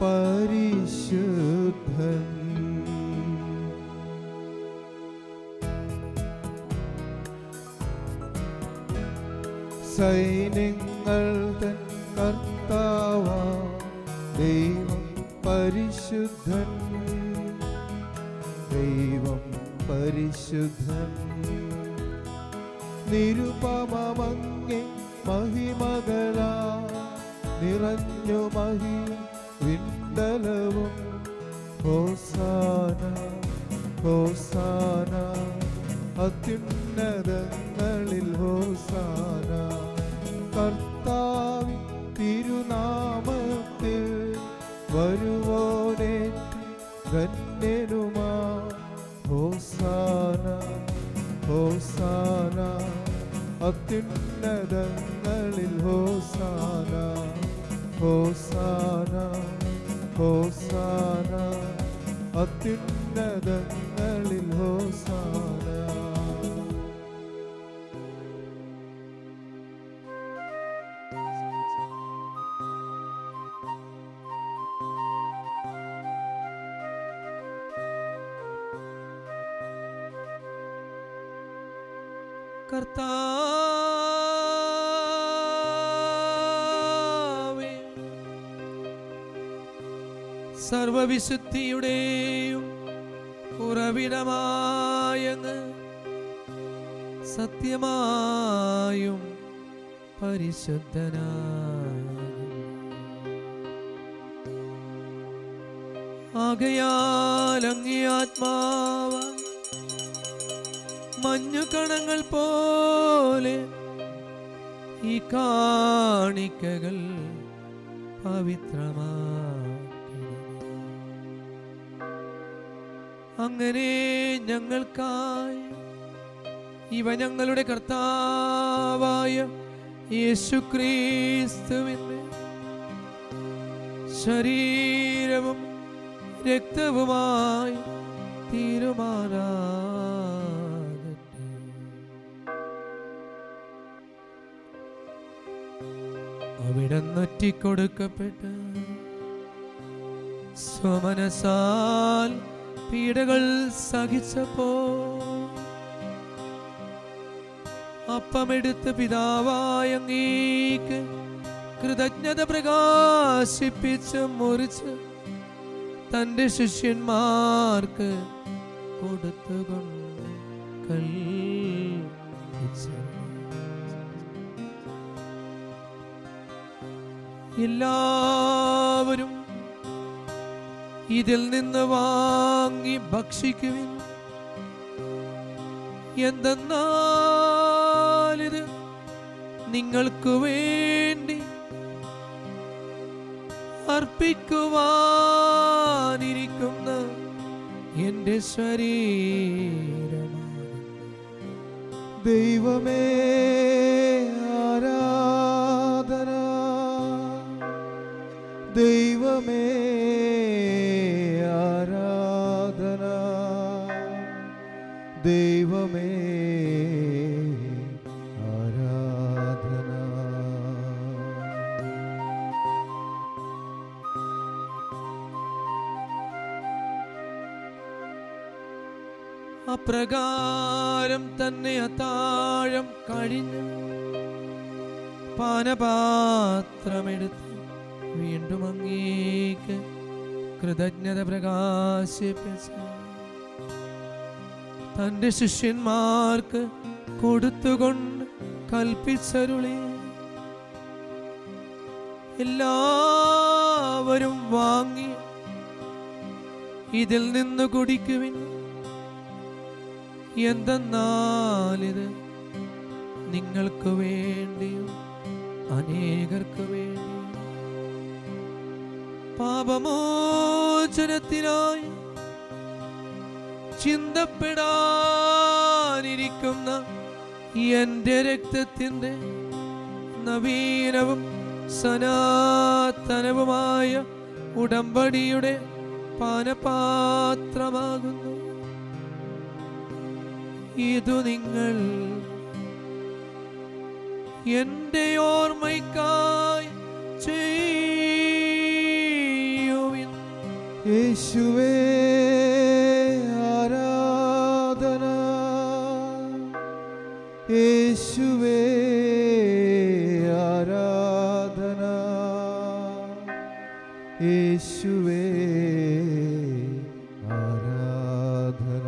പരിശുദ്ധൻ സൈന്യങ്ങൾ തൻ കർത്താവാം ദൈവം പരിശുദ്ധൻ, ദൈവം പരിശുദ്ധൻ. നിരുപമമങ്ങേ മഹിമകളാ നിറഞ്ഞു മഹി വിണ്ടലവും. ഹോസാന ഹോസാന അത്യുന്നതങ്ങളിൽ ഹോസാന. കർത്താവിൻ തിരുനാമത്തിൽ വരുവോനെ ധന്യനുമാ. ഹോസാന ഹോസാന അത്യുന്നതങ്ങളിൽ ഹോസാന. ഹോസാന ഹോസാന അത്യുന്നതങ്ങളിൽ ഹോസാന. കർത്താവേ, സർവവിശുദ്ധിയുടെയും ഉറവിടമായങ്ങ് സത്യമായും പരിശുദ്ധനാകുന്നു. ആകയാൽ അങ്ങേ ആത്മാവ് മഞ്ഞുകണങ്ങൾ പോലെ ഈ കാണിക്കകൾ പവിത്രമാക്കണമേ. അങ്ങനെ ഞങ്ങൾക്കായി ഇവ ഞങ്ങളുടെ കർത്താവായ യേശുക്രിസ്തുവിന്റെ ശരീരവും രക്തവുമായി തീരുമാറാകട്ടെ. അവിടുന്ന് ഒറ്റിക്കൊടുക്കപ്പെട്ട് സ്വമനസാൽ പീഡകൾ സഹിച്ചപ്പോ അപ്പമെടുത്ത് പിതാവായ അങ്ങേക്ക് കൃതജ്ഞത പ്രകാശിപ്പിച്ച് മുറിച്ച് തന്റെ ശിഷ്യന്മാർക്ക് കൊടുത്തുകൊണ്ട് കൽപ്പിച്ചു, എല്ലാവരും ഇതിൽ നിന്ന് വാങ്ങി ഭക്ഷിക്കുവിൻ. എന്തെന്നാൽ ഇത് നിങ്ങൾക്ക് വേണ്ടി അർപ്പിക്കുവാനിരിക്കുന്ന എന്റെ ശരീരമാണ്. ദൈവമേ ആരാധന, ദൈവമേ ആരാധന, ദൈവമേ ആരാധന. അപ്രകാരം തന്നെ അത്താഴം കഴിഞ്ഞ് പാനപാത്രമെടുത്ത് വീണ്ടും അങ്ങേക്ക് കൃതജ്ഞത പ്രകാശിപ്പിച്ച് തന്റെ ശിഷ്യന്മാർക്ക് കൊടുത്തുകൊണ്ട് കൽപ്പിച്ചരുളി, എല്ലാവരും വാങ്ങി ഇതിൽ നിന്ന് കുടിക്കുവിൻ. എന്തെന്നാലിത് നിങ്ങൾക്ക് വേണ്ടിയും അനേകർക്ക് വേണ്ടിയും പാപമോചനത്തിനായി ചിന്തപ്പെടാനിരിക്കുന്ന എന്റെ രക്തത്തിന്റെ നവീനവും സനാതനവുമായ ഉടമ്പടിയുടെ പാനപാത്രമാകുന്നു. ഇതു നിങ്ങൾ എന്റെ ഓർമ്മയ്ക്കായി ചെയ്യുവിൻ. യേശുവേ ആരാധന, യേശുവേ ആരാധന, യേശുവേ ആരാധന.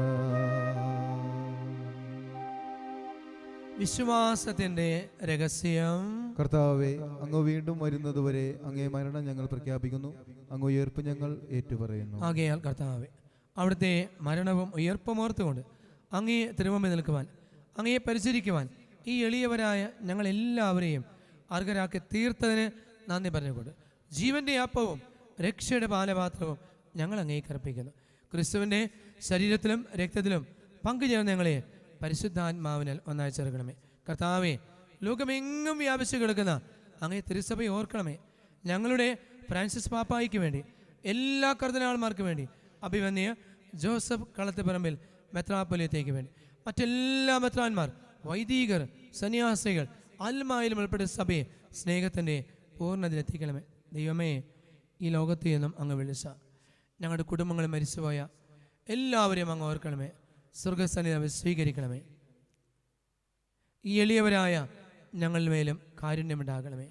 വിശ്വാസത്തിന്റെ രഹസ്യം. കർത്താവേ, അങ്ങ് വീണ്ടും വരുന്നതുവരെ അങ്ങേ മരണം ഞങ്ങൾ പ്രഖ്യാപിക്കുന്നു, അങ്ങ് ഉയർപ്പ് ഞങ്ങൾ ഏറ്റുപറയുന്നു. ആകയാൽ കർത്താവേ, അവിടുത്തെ മരണവും ഉയർപ്പും ഓർത്തുകൊണ്ട് അങ്ങേ തിരുമുമ്പിൽ നിൽക്കുവാൻ, അങ്ങയെ പരിചരിക്കുവാൻ ഈ എളിയവരായ ഞങ്ങൾ എല്ലാവരെയും അർഹരാക്കി തീർത്തതിന് നന്ദി പറഞ്ഞുകൊണ്ട് ജീവന്റെ അപ്പവും രക്ഷയുടെ പാനപാത്രവും ഞങ്ങൾ അങ്ങേക്ക് അർപ്പിക്കുന്നു. ക്രിസ്തുവിൻ്റെ ശരീരത്തിലും രക്തത്തിലും പങ്കുചേർന്ന് ഞങ്ങളെ പരിശുദ്ധാത്മാവിനാൽ ഒന്നായി ചേർക്കണമേ. കർത്താവേ, ലോകമെങ്ങും വ്യാപിച്ചു കിടക്കുന്ന അങ്ങേ തിരുസഭയെ ഓർക്കണമേ. ഞങ്ങളുടെ ഫ്രാൻസിസ് പാപ്പായിക്ക് വേണ്ടി, എല്ലാ കർദിനാൾമാർക്ക് വേണ്ടി, അഭിമന്യ ജോസഫ് കളത്തുപറമ്പിൽ മെത്രാപ്പൊലീത്തയ്ക്ക് വേണ്ടി, മറ്റെല്ലാ മെത്രാന്മാർ, വൈദികർ, സന്യാസികൾ, അൽമായിലും ഉൾപ്പെട്ട സഭയെ സ്നേഹത്തിൻ്റെ പൂർണ്ണതയിലെത്തിക്കണമേ. ദൈവമേ, ഈ ലോകത്തിൽ നിന്നും അങ്ങ് വിളിച്ച ഞങ്ങളുടെ കുടുംബങ്ങൾ മരിച്ചുപോയ എല്ലാവരെയും അങ്ങ് ഓർക്കണമേ. സ്വർഗസന്നിധി സ്വീകരിക്കണമേ. ഈ എളിയവരായ ഞങ്ങളുടെ മേലും കാരുണ്യമുണ്ടാകണമേ.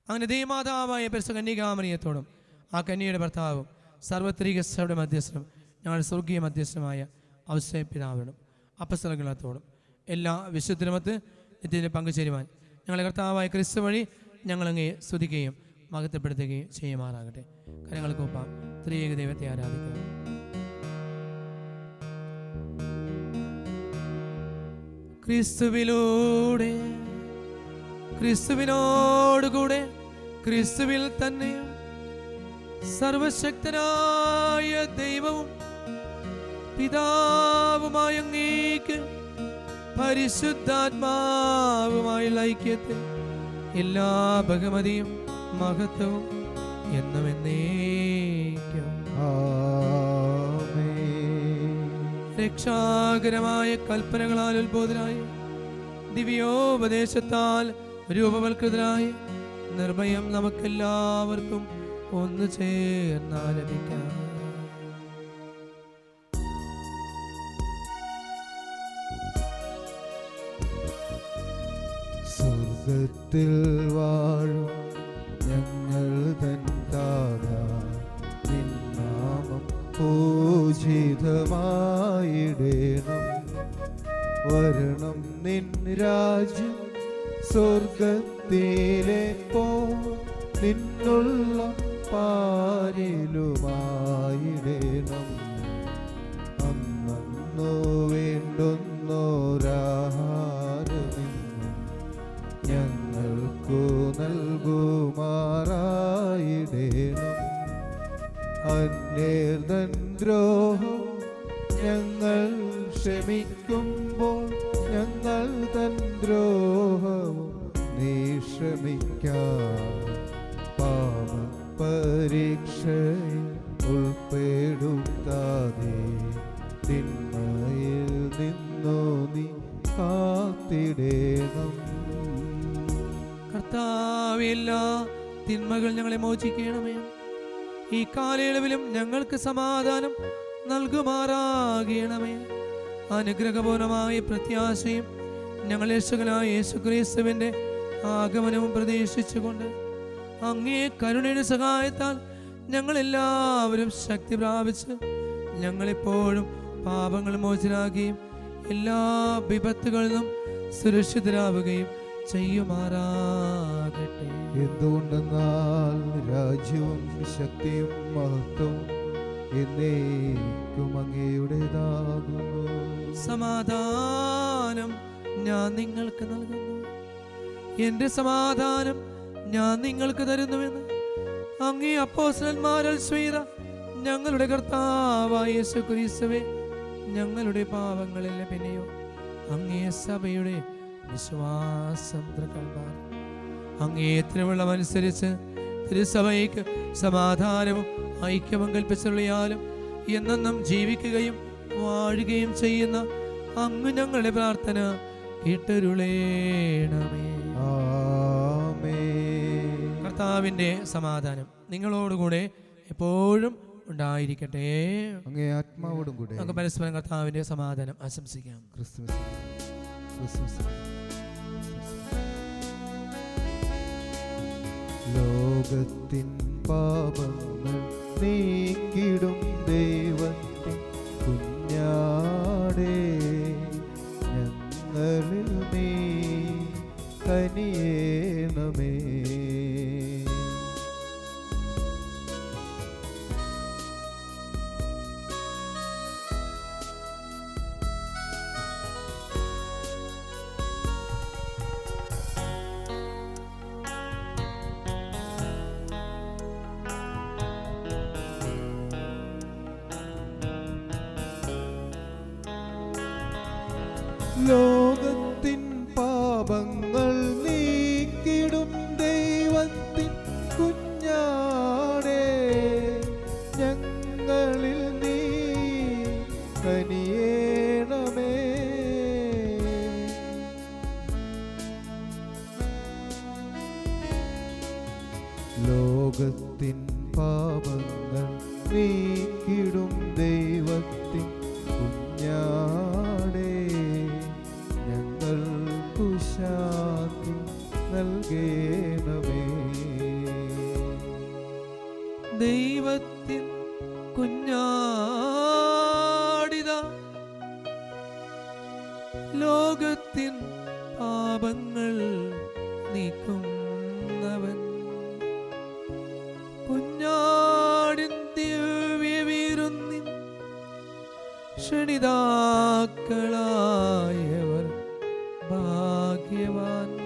അങ്ങനെ ദൈവമാതാവായ പരിശുദ്ധ കന്യകാമറിയത്തോടും ആ കന്യയുടെ ഭർത്താവും സാർവത്രിക സഭയുടെ മധ്യസ്ഥനും ഞങ്ങളുടെ സ്വർഗീയ മധ്യസ്ഥനുമായ ഔസേപ്പ് പിതാവിനും അപ്പസ്തലത്തോടും എല്ലാ വിശുദ്ധരുമത്ത് നിത്യത്തിൽ പങ്കുചേരുവാൻ ഞങ്ങളുടെ കർത്താവായ ക്രിസ്തു വഴി ഞങ്ങളങ്ങേ സ്തുതിക്കുകയും മഹത്വപ്പെടുത്തുകയും ചെയ്യുമാറാകട്ടെ. കരങ്ങൾക്ക് ഒപ്പം ത്രിയേക ദൈവത്തെ ആരാധിക്കുക. ക്രിസ്തുവിലൂടെ, ക്രിസ്തുവിനോടുകൂടെ, ക്രിസ്തുവിൽ തന്നെ സർവശക്തനായ ദൈവവും പിതാവുമായ അങ്ങേക്ക് പരിശുദ്ധാത്മാവുമായുള്ള ഐക്യത്തിൽ എല്ലാ ബഹുമതിയും മഹത്വവും എന്നും എന്നേക്കും രക്ഷാകരമായ കൽപ്പനകളാൽ ഉത്ബോധനായി ദിവ്യോപദേശത്താൽ രൂപവൽകൃതരായി നിർഭയം നമുക്കെല്ലാവർക്കും ഒന്ന് ചേർന്നാലപിക്കാം. സ്വർഗത്തിൽ വാഴും ഞങ്ങൾ തൻ താതാ, നിൻ നാമം പൂജിതമായിടേണം. വരണം നിൻ രാജ്യം സ്വർഗത്തിലെ പോ നിന്നുള്ള പാരിലുമായിടേണം. അന്നു വേണ്ടുന്നോരാഹാരമെന്നും ഞങ്ങൾക്കു നൽകുമാറായിടേണം. അന്യർതൻ ദ്രോഹം ഞങ്ങൾ ക്ഷമിക്കുമ്പോൾ ഞങ്ങൾ തൻ ദ്രോഹവും നീ ക്ഷമിക്കാം. പാപപരീക്ഷയിൽ ഉൾപ്പെടുത്താതെ തിന്മയിൽ നിന്നു നീ കാത്തിടേണം. കർത്താവേ, എല്ലാ തിന്മകൾ ഞങ്ങളെ മോചിക്കണമേ. ഈ കാലയളവിലും ഞങ്ങൾക്ക് സമാധാനം നൽകുമാറാകണമേ. അനുഗ്രഹപൂർണമായ പ്രത്യാശയും ഞങ്ങളെ രക്ഷകനായ യേശുക്രിസ്തുവിന്റെ ആഗമനവും പ്രതീക്ഷിച്ചുകൊണ്ട് അങ്ങേ കരുണയുടെ സഹായത്താൽ ഞങ്ങളെല്ലാവരും ശക്തി പ്രാപിച്ച് ഞങ്ങളെപ്പോഴും പാപങ്ങൾ മോചനാക്കുകയും എല്ലാ വിപത്തുകളിൽ നിന്നും സുരക്ഷിതരാവുകയും ചെയ്യുമാറാകട്ടെ. എന്തുകൊണ്ടെന്നാൽ രാജ്യവും ശക്തിയും മഹത്വവും എന്നേക്കും അങ്ങയുടേതാകുന്നു. സമാധാനം ഞാൻ നിങ്ങൾക്ക് നൽകുന്നു, എന്റെ സമാധാനം ഞാൻ നിങ്ങൾക്ക് തരുന്നുവെന്ന് അങ്ങേ അപ്പോസ്തലന്മാരിൽ സ്വീത ഞങ്ങളുടെ കർത്താവായ യേശുക്രിസ്തുവേ, ഞങ്ങളുടെ പാപങ്ങളിലെ പിന്നെയോ അങ്ങേ സഭയുടെ വിശ്വാസം തൃക്കൽമാർ അങ്ങേ തിരുവുള്ളമനുസരിച്ച് തിരുസഭയ്ക്ക് സമാധാനവും ഐക്യവും കൽപ്പിച്ചുള്ളയാലും എന്നെന്നും ജീവിക്കുകയും വാഴുകയും ചെയ്യുന്ന അങ്ങ് ഞങ്ങളുടെ പ്രാർത്ഥന കേട്ടരുളേണമേ. കർത്താവിന്റെ സമാധാനം നിങ്ങളോടുകൂടെ എപ്പോഴും ഉണ്ടായിരിക്കട്ടെ. അങ്ങേ ആത്മാവോടും കൂടെ. നമുക്ക് പരസ്പരം കർത്താവിന്റെ സമാധാനം ആശംസിക്കാം. Christmas Christmas. ലോകത്തിൻ പാപങ്ങൾ നീക്കിടും ദൈവത്തിൻ കുഞ്ഞാടേ, ഞങ്ങളിൽ നീ കനിയേണമേ. ലോകത്തിൻ പാപങ്ങൾ നീക്കിടും ദൈവത്തിൻ കുഞ്ഞാടേ, ഞങ്ങളിൽ നീ കനിയേണമേ. ലോകത്തിൻ പാപങ്ങൾ നീക്കിടും ദൈവത്തിൻ കുഞ്ഞാടേ, ഞങ്ങൾക്കു ശാന്തി നൽകേണമേ. ദൈവത്തിൻ കുഞ്ഞാടിത ലോകത്തിൻ പാപങ്ങൾ നീക്കുന്നവൻ, കുഞ്ഞാടിൻ ദിവ്യവിരുന്നിൻ ക്ഷണിതാക്കളായവർ ഭാഗ്യവാന്മാർ.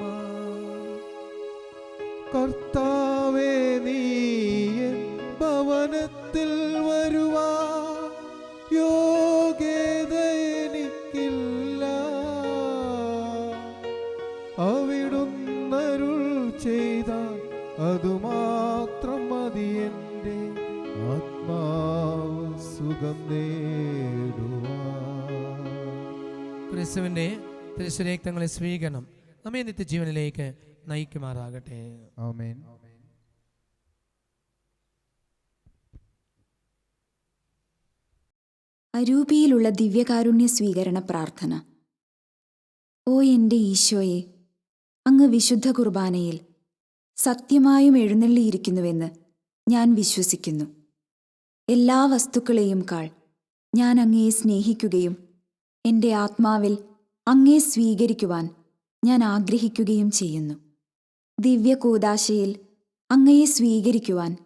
കർത്താവേ, നീ എൻ ഭവനത്തിൽ വരുവാ യോഗ്യത എനിക്കില്ല. അവിടുന്നരുൾ ചെയ്താൽ അതുമാത്രം മതി എൻ്റെ ആത്മാവ് സുഖം നേടുവാൻ. ക്രിസ്തുവിന്റെ തിരുശരീരങ്ങളെ സ്വീകരണം നമ്മെ നിത്യജീവനിലേക്ക് നയിക്കുമാറാകട്ടെ. ആമേൻ. അരൂപിയിലുള്ള ദിവ്യകാരുണ്യ സ്വീകരണ പ്രാർത്ഥന. ഓ എൻ്റെ ഈശോയെ, അങ്ങ് വിശുദ്ധ കുർബാനയിൽ സത്യമായും എഴുന്നള്ളിയിരിക്കുന്നുവെന്ന് ഞാൻ വിശ്വസിക്കുന്നു. എല്ലാ വസ്തുക്കളെയും കാൾ ഞാൻ അങ്ങയെ സ്നേഹിക്കുകയും എൻ്റെ ആത്മാവിൽ അങ്ങയെ സ്വീകരിക്കുവാൻ ഞാൻ ആഗ്രഹിക്കുകയും ചെയ്യുന്നു. ദിവ്യകൂദാശയിൽ അങ്ങയെ സ്വീകരിക്കുവാൻ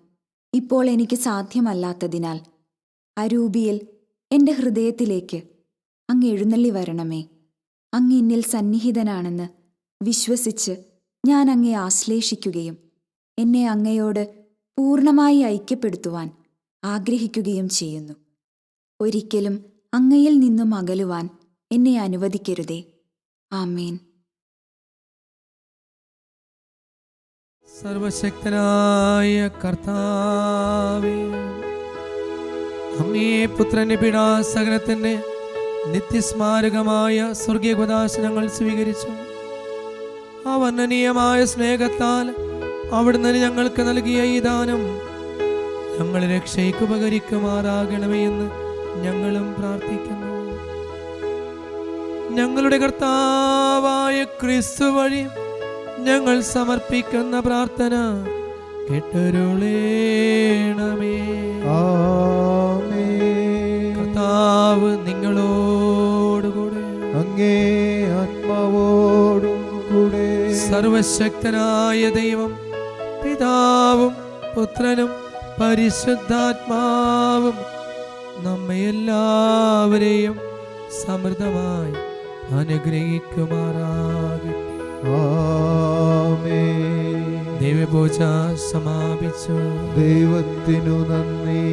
ഇപ്പോൾ എനിക്ക് സാധ്യമല്ലാത്തതിനാൽ അരൂപിയിൽ എൻ്റെ ഹൃദയത്തിലേക്ക് അങ്ങ് എഴുന്നള്ളി വരണമേ. അങ്ങ് എന്നിൽ സന്നിഹിതനാണെന്ന് വിശ്വസിച്ച് ഞാൻ അങ്ങയെ ആശ്ലേഷിക്കുകയും എന്നെ അങ്ങയോട് പൂർണ്ണമായി ഐക്യപ്പെടുത്തുവാൻ ആഗ്രഹിക്കുകയും ചെയ്യുന്നു. ഒരിക്കലും അങ്ങയിൽ നിന്നും അകലുവാൻ എന്നെ അനുവദിക്കരുതേ. ആമേൻ. സർവശക്തനായ കർത്താവേ, അങ്ങേ പുത്രന്റെ പീഡാസഹനത്തിന്റെ നിത്യസ്മാരകമായ സ്വർഗീയ കുദാശനങ്ങൾ സ്വീകരിച്ചു. ആ വർണ്ണനീയമായ സ്നേഹത്താൽ അവിടുന്ന് ഞങ്ങൾക്ക് നൽകിയ ഈ ദാനം ഞങ്ങൾ രക്ഷയ്ക്ക് ഉപകരിക്കുമാറാകണമേ എന്ന് ഞങ്ങളും പ്രാർത്ഥിക്കുന്നു. ഞങ്ങളുടെ കർത്താവായ ക്രിസ്തു വഴി ഞങ്ങൾ സമർപ്പിക്കുന്ന പ്രാർത്ഥന കേട്ടരുളേണമേ. കർത്താവ് നിങ്ങളോടുകൂടെ, അങ്ങേ ആത്മാവോടും കൂടെ. സർവശക്തനായ ദൈവം പിതാവും പുത്രനും പരിശുദ്ധാത്മാവും നമ്മെ എല്ലാവരെയും സമൃദ്ധമായി അനുഗ്രഹിക്കുമാറാകട്ടെ. ആമേൻ. ദൈവപൂജ സമാപിച്ചു. ദൈവത്തിനു നന്ദി.